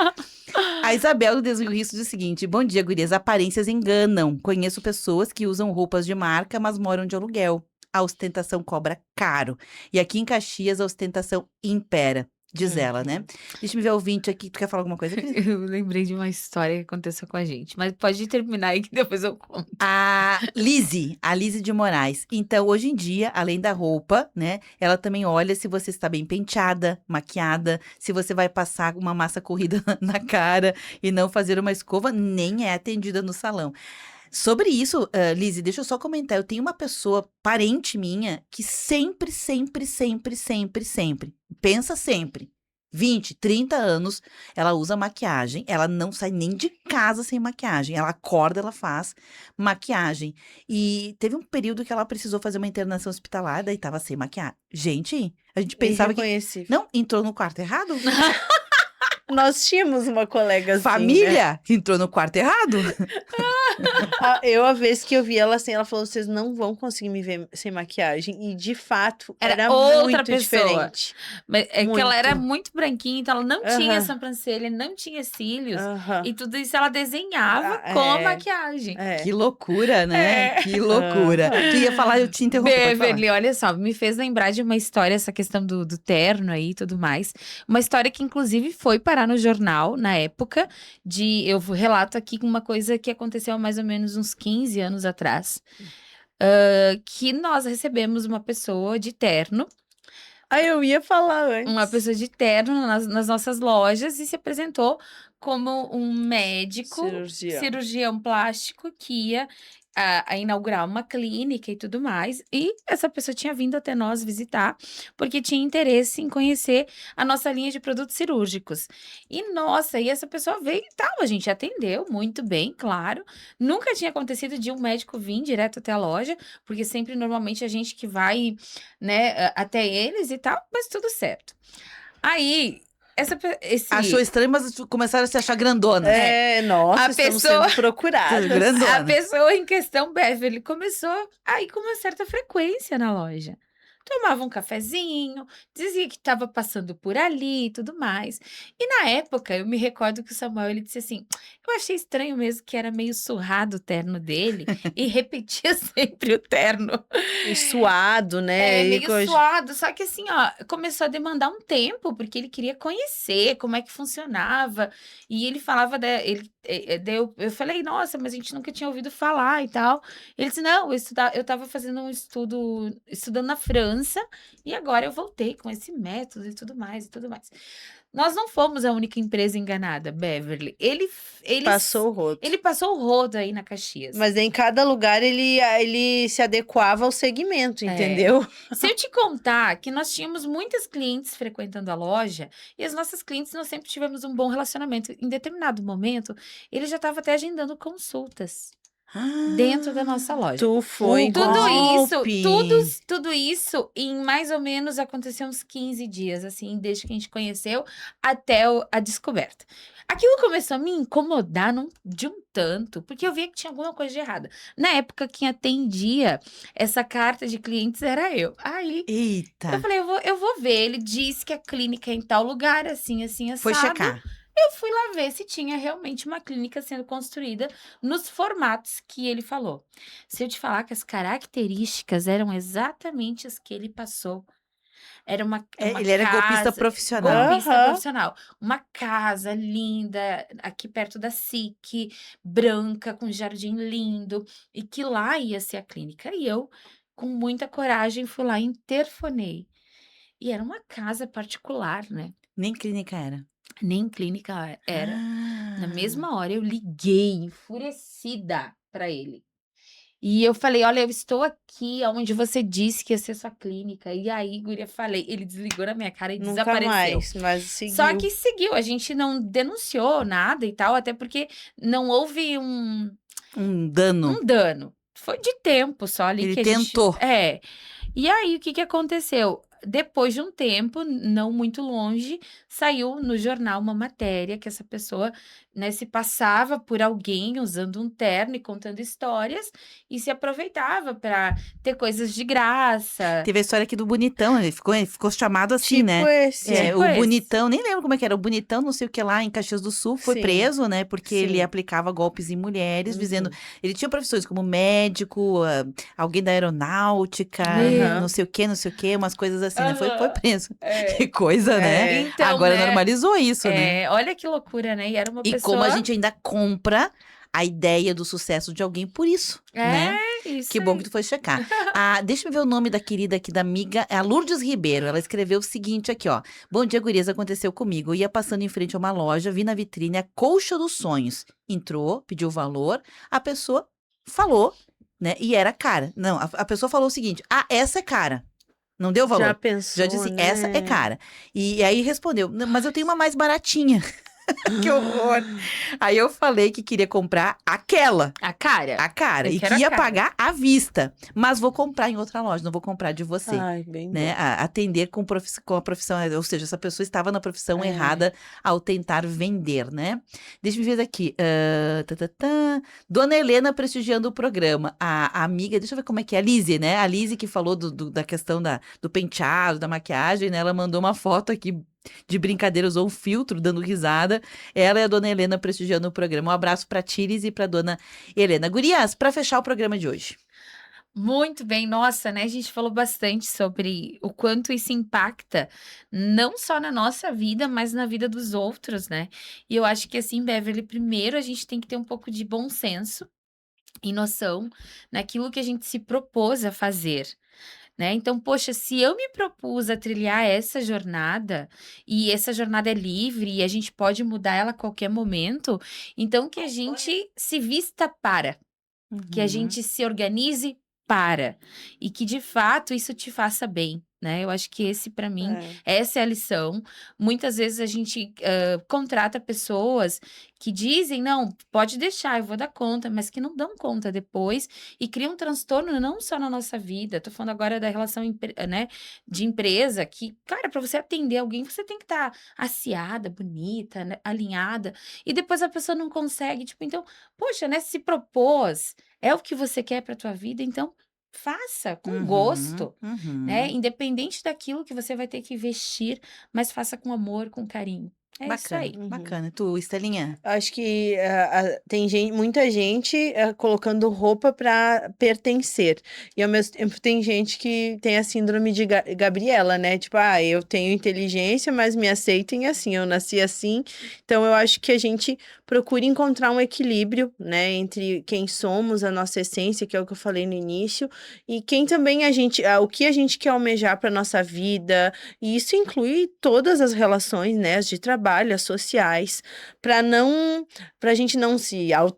[SPEAKER 1] A Isabel do Desriso diz o seguinte: bom dia, gurias. Aparências enganam. Conheço pessoas que usam roupas de marca, mas moram de aluguel. A ostentação cobra caro. E aqui em Caxias, a ostentação impera. Diz ela, né? Deixa eu ver o ouvinte aqui. Tu quer falar alguma coisa?
[SPEAKER 2] Eu lembrei de uma história que aconteceu com a gente. Mas pode terminar aí que depois eu conto.
[SPEAKER 1] A Lizzie de Moraes. Então, hoje em dia, além da roupa, né? Ela também olha se você está bem penteada, maquiada. Se você vai passar uma massa corrida na cara e não fazer uma escova, nem é atendida no salão. Sobre isso, Lizzie, deixa eu só comentar. Eu tenho uma pessoa, parente minha, que sempre, pensa sempre 20, 30 anos, ela usa maquiagem, ela não sai nem de casa sem maquiagem. Ela acorda, ela faz maquiagem. E teve um período que ela precisou fazer uma internação hospitalar, daí tava sem maquiagem. Gente, a gente pensava que... Não, entrou no quarto errado?
[SPEAKER 3] Nós tínhamos uma colega assim,
[SPEAKER 1] Família? Entrou no quarto errado?
[SPEAKER 3] A vez que eu vi ela assim, ela falou, vocês não vão conseguir me ver sem maquiagem. E, de fato, era
[SPEAKER 2] outra
[SPEAKER 3] muito
[SPEAKER 2] pessoa.
[SPEAKER 3] diferente.
[SPEAKER 2] Mas é que
[SPEAKER 3] Muito.
[SPEAKER 2] ela era muito branquinha, então ela não tinha
[SPEAKER 3] Aham.
[SPEAKER 2] sobrancelha, não tinha cílios.
[SPEAKER 3] Aham.
[SPEAKER 2] E tudo isso ela desenhava com a maquiagem.
[SPEAKER 1] Que loucura, né? Que loucura. Tu ia falar, eu te interrompi. pode falar.
[SPEAKER 2] Beverly, olha só, me fez lembrar de uma história, essa questão do terno aí e tudo mais. Uma história que, inclusive, foi parar no jornal, na época, eu relato aqui uma coisa que aconteceu há mais ou menos uns 15 anos atrás. Que nós recebemos uma pessoa de terno.
[SPEAKER 3] Eu ia falar antes.
[SPEAKER 2] Uma pessoa de terno nas nossas lojas e se apresentou como um médico, cirurgião plástico que ia a inaugurar uma clínica e tudo mais. E essa pessoa tinha vindo até nós visitar porque tinha interesse em conhecer a nossa linha de produtos cirúrgicos. E nossa, e essa pessoa veio e tal, a gente atendeu muito bem, claro. Nunca tinha acontecido de um médico vir direto até a loja, porque sempre normalmente a gente que vai, né, até eles e tal, mas tudo certo. Aí...
[SPEAKER 1] Achou estranho, mas começaram a se achar grandona.
[SPEAKER 3] Nossa, estamos sendo procuradas.
[SPEAKER 2] A pessoa em questão, Beverly, começou a ir com uma certa frequência na loja. Tomava um cafezinho, dizia que estava passando por ali e tudo mais. E na época, eu me recordo que o Samuel, ele disse assim, eu achei estranho mesmo que era meio surrado o terno dele e repetia sempre o terno.
[SPEAKER 3] E suado, né?
[SPEAKER 2] Meio suado, só que assim, ó, começou a demandar um tempo, porque ele queria conhecer como é que funcionava. E ele falava, eu falei, nossa, mas a gente nunca tinha ouvido falar e tal. Ele disse, não, eu estava fazendo um estudando na França, e agora eu voltei com esse método e tudo mais, e tudo mais. Nós não fomos a única empresa enganada, Beverly. Ele
[SPEAKER 3] passou o rodo.
[SPEAKER 2] Ele passou o rodo aí na Caxias.
[SPEAKER 3] Mas em cada lugar ele se adequava ao segmento, entendeu?
[SPEAKER 2] Se eu te contar que nós tínhamos muitas clientes frequentando a loja, e as nossas clientes nós sempre tivemos um bom relacionamento. Em determinado momento, ele já estava até agendando consultas. Dentro da nossa loja.
[SPEAKER 3] Tu foi
[SPEAKER 2] Tudo isso em mais ou menos aconteceu uns 15 dias, assim, desde que a gente conheceu até a descoberta. Aquilo começou a me incomodar de um tanto, porque eu via que tinha alguma coisa de errada. Na época, quem atendia essa carta de clientes era eu. Aí,
[SPEAKER 1] Eita.
[SPEAKER 2] eu falei, eu vou ver. Ele disse que a clínica é em tal lugar, assim, assado.
[SPEAKER 1] Foi checar.
[SPEAKER 2] Eu fui lá ver se tinha realmente uma clínica sendo construída nos formatos que ele falou. Se eu te falar que as características eram exatamente as que ele passou. Era uma
[SPEAKER 1] ele era golpista profissional.
[SPEAKER 2] Golpista profissional. Uma casa linda, aqui perto da SIC, branca, com jardim lindo. E que lá ia ser a clínica. E eu, com muita coragem, fui lá e interfonei. E era uma casa particular, né?
[SPEAKER 1] Nem clínica era.
[SPEAKER 2] Nem clínica era. Na mesma hora, eu liguei, enfurecida, para ele. E eu falei, olha, eu estou aqui onde você disse que ia ser sua clínica. E aí, guria, ele desligou na minha cara e desapareceu.
[SPEAKER 3] Mais, mas seguiu.
[SPEAKER 2] Só que seguiu, a gente não denunciou nada e tal, até porque não houve um
[SPEAKER 1] dano.
[SPEAKER 2] Um dano. Foi de tempo só ali
[SPEAKER 1] ele
[SPEAKER 2] que a
[SPEAKER 1] tentou.
[SPEAKER 2] gente... E aí, o que aconteceu? Depois de um tempo, não muito longe, saiu no jornal uma matéria que essa pessoa, né, se passava por alguém usando um terno e contando histórias e se aproveitava para ter coisas de graça.
[SPEAKER 1] Teve a história aqui do Bonitão, ele ficou chamado assim,
[SPEAKER 3] tipo
[SPEAKER 1] né?
[SPEAKER 3] Esse.
[SPEAKER 1] Bonitão, nem lembro como é que era, o Bonitão, não sei o que lá, em Caxias do Sul, foi preso, né? Porque ele aplicava golpes em mulheres, dizendo... Ele tinha profissões como médico, alguém da aeronáutica, não sei o que, umas coisas assim, né? Foi preso. Que coisa, né?
[SPEAKER 2] Então,
[SPEAKER 1] agora normalizou isso, né?
[SPEAKER 2] Olha que loucura, né? E era uma pessoa...
[SPEAKER 1] como a gente ainda compra a ideia do sucesso de alguém por isso, né?
[SPEAKER 2] Isso
[SPEAKER 1] que bom que tu foi checar. Deixa eu ver o nome da querida aqui, da amiga, é a Lourdes Ribeiro. Ela escreveu o seguinte aqui, ó. Bom dia, gurias, aconteceu comigo. Eu ia passando em frente a uma loja, vi na vitrine a Colcha dos Sonhos. Entrou, pediu o valor, a pessoa falou, né? E era cara. Não, a pessoa falou o seguinte, essa é cara. Não deu valor.
[SPEAKER 3] Já pensou,
[SPEAKER 1] Já disse,
[SPEAKER 3] né?
[SPEAKER 1] essa é cara. E aí respondeu, "Não, mas eu tenho uma mais baratinha." Que horror. Aí eu falei que queria comprar aquela.
[SPEAKER 2] A cara.
[SPEAKER 1] A cara.
[SPEAKER 2] Eu
[SPEAKER 1] E
[SPEAKER 2] quero
[SPEAKER 1] que ia
[SPEAKER 2] a cara.
[SPEAKER 1] pagar à vista. Mas vou comprar em outra loja, não vou comprar de você.
[SPEAKER 3] Ai, bem
[SPEAKER 1] Né?
[SPEAKER 3] bom.
[SPEAKER 1] Atender com a profissão. Ou seja, essa pessoa estava na profissão
[SPEAKER 3] É.
[SPEAKER 1] errada ao tentar vender, né? Deixa eu ver aqui. Dona Helena prestigiando o programa. A amiga, deixa eu ver como é que é. A Lise, né? A Lise que falou da questão do penteado, da maquiagem, né? Ela mandou uma foto aqui de brincadeira, usou um filtro dando risada. Ela e a Dona Helena prestigiando o programa. Um abraço pra Tires e pra Dona Helena. Gurias, pra fechar o programa de hoje.
[SPEAKER 2] Muito bem, nossa, né? A gente falou bastante sobre o quanto isso impacta, não só na nossa vida, mas na vida dos outros, né? E eu acho que assim, Beverly, primeiro a gente tem que ter um pouco de bom senso e noção naquilo que a gente se propôs a fazer. Né? Então, poxa, se eu me propus a trilhar essa jornada, e essa jornada é livre, e a gente pode mudar ela a qualquer momento, então que a gente se vista para, que a gente se organize para, e que de fato isso te faça bem. Né? Eu acho que esse, para mim, essa é a lição. Muitas vezes a gente contrata pessoas que dizem, não, pode deixar, eu vou dar conta, mas que não dão conta depois e criam um transtorno não só na nossa vida. Tô falando agora da relação né, de empresa, que, cara, para você atender alguém, você tem que estar aciada, bonita, né, alinhada, e depois a pessoa não consegue. Tipo, então, poxa, né, se propôs, é o que você quer para tua vida, então faça com gosto, né? Independente daquilo que você vai ter que vestir, mas faça com amor, com carinho. É isso aí.
[SPEAKER 1] Bacana. Tu, Estelinha?
[SPEAKER 3] Acho que tem muita gente colocando roupa para pertencer. E ao mesmo tempo tem gente que tem a síndrome de Gabriela, né? Tipo, eu tenho inteligência, mas me aceitem assim, eu nasci assim. Então eu acho que a gente procura encontrar um equilíbrio, né? Entre quem somos, a nossa essência, que é o que eu falei no início, e quem também o que a gente quer almejar para nossa vida. E isso inclui todas as relações, né? As de trabalho, as sociais, pra gente não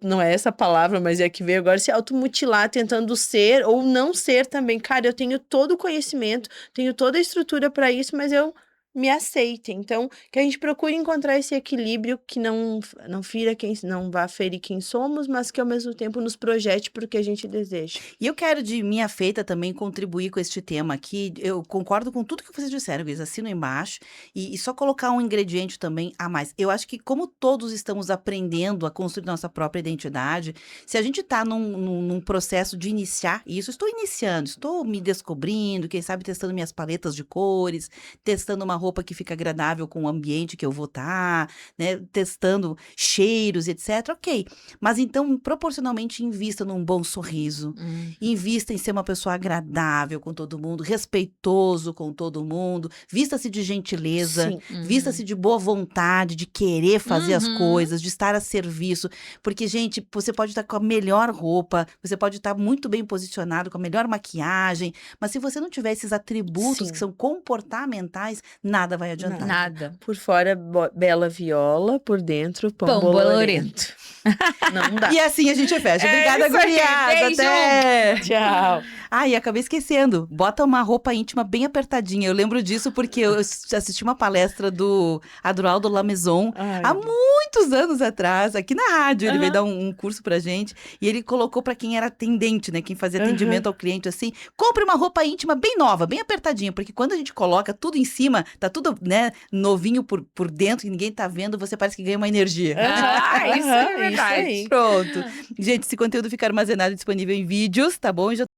[SPEAKER 3] não é essa palavra, mas é que veio agora, se automutilar tentando ser ou não ser também. Cara, eu tenho todo o conhecimento, tenho toda a estrutura para isso, mas eu me aceite. Então, que a gente procure encontrar esse equilíbrio que não vá ferir quem somos, mas que ao mesmo tempo nos projete para o que a gente deseja.
[SPEAKER 1] E eu quero, de minha feita, também contribuir com este tema aqui. Eu concordo com tudo que vocês disseram, Luiz, assino embaixo. E só colocar um ingrediente também a mais. Eu acho que como todos estamos aprendendo a construir nossa própria identidade, se a gente está num processo de iniciar, e isso estou iniciando, estou me descobrindo, quem sabe testando minhas paletas de cores, testando uma roupa que fica agradável com o ambiente que eu vou estar, né, testando cheiros, etc. Ok, mas então proporcionalmente invista num bom sorriso, invista em ser uma pessoa agradável com todo mundo, respeitoso com todo mundo, vista-se de gentileza, vista-se de boa vontade, de querer fazer as coisas, de estar a serviço, porque, gente, você pode estar com a melhor roupa, você pode estar muito bem posicionado, com a melhor maquiagem, mas se você não tiver esses atributos que são comportamentais, nada vai adiantar.
[SPEAKER 2] Nada.
[SPEAKER 3] Por fora, bela viola, por dentro, pão
[SPEAKER 2] bolorento.
[SPEAKER 3] Não dá.
[SPEAKER 1] E assim a gente fecha. Obrigada, gurias. Até.
[SPEAKER 3] Tchau.
[SPEAKER 1] E acabei esquecendo. Bota uma roupa íntima bem apertadinha. Eu lembro disso porque eu assisti uma palestra do Adroaldo Lamaison há muitos anos atrás, aqui na rádio. Ele veio dar um curso pra gente e ele colocou pra quem era atendente, né? Quem fazia atendimento ao cliente, assim, compre uma roupa íntima bem nova, bem apertadinha, porque quando a gente coloca tudo em cima, tá tudo, né, novinho por dentro e ninguém tá vendo, você parece que ganha uma energia.
[SPEAKER 2] Isso é verdade.
[SPEAKER 1] Pronto. Gente, esse conteúdo fica armazenado e disponível em vídeos, tá bom?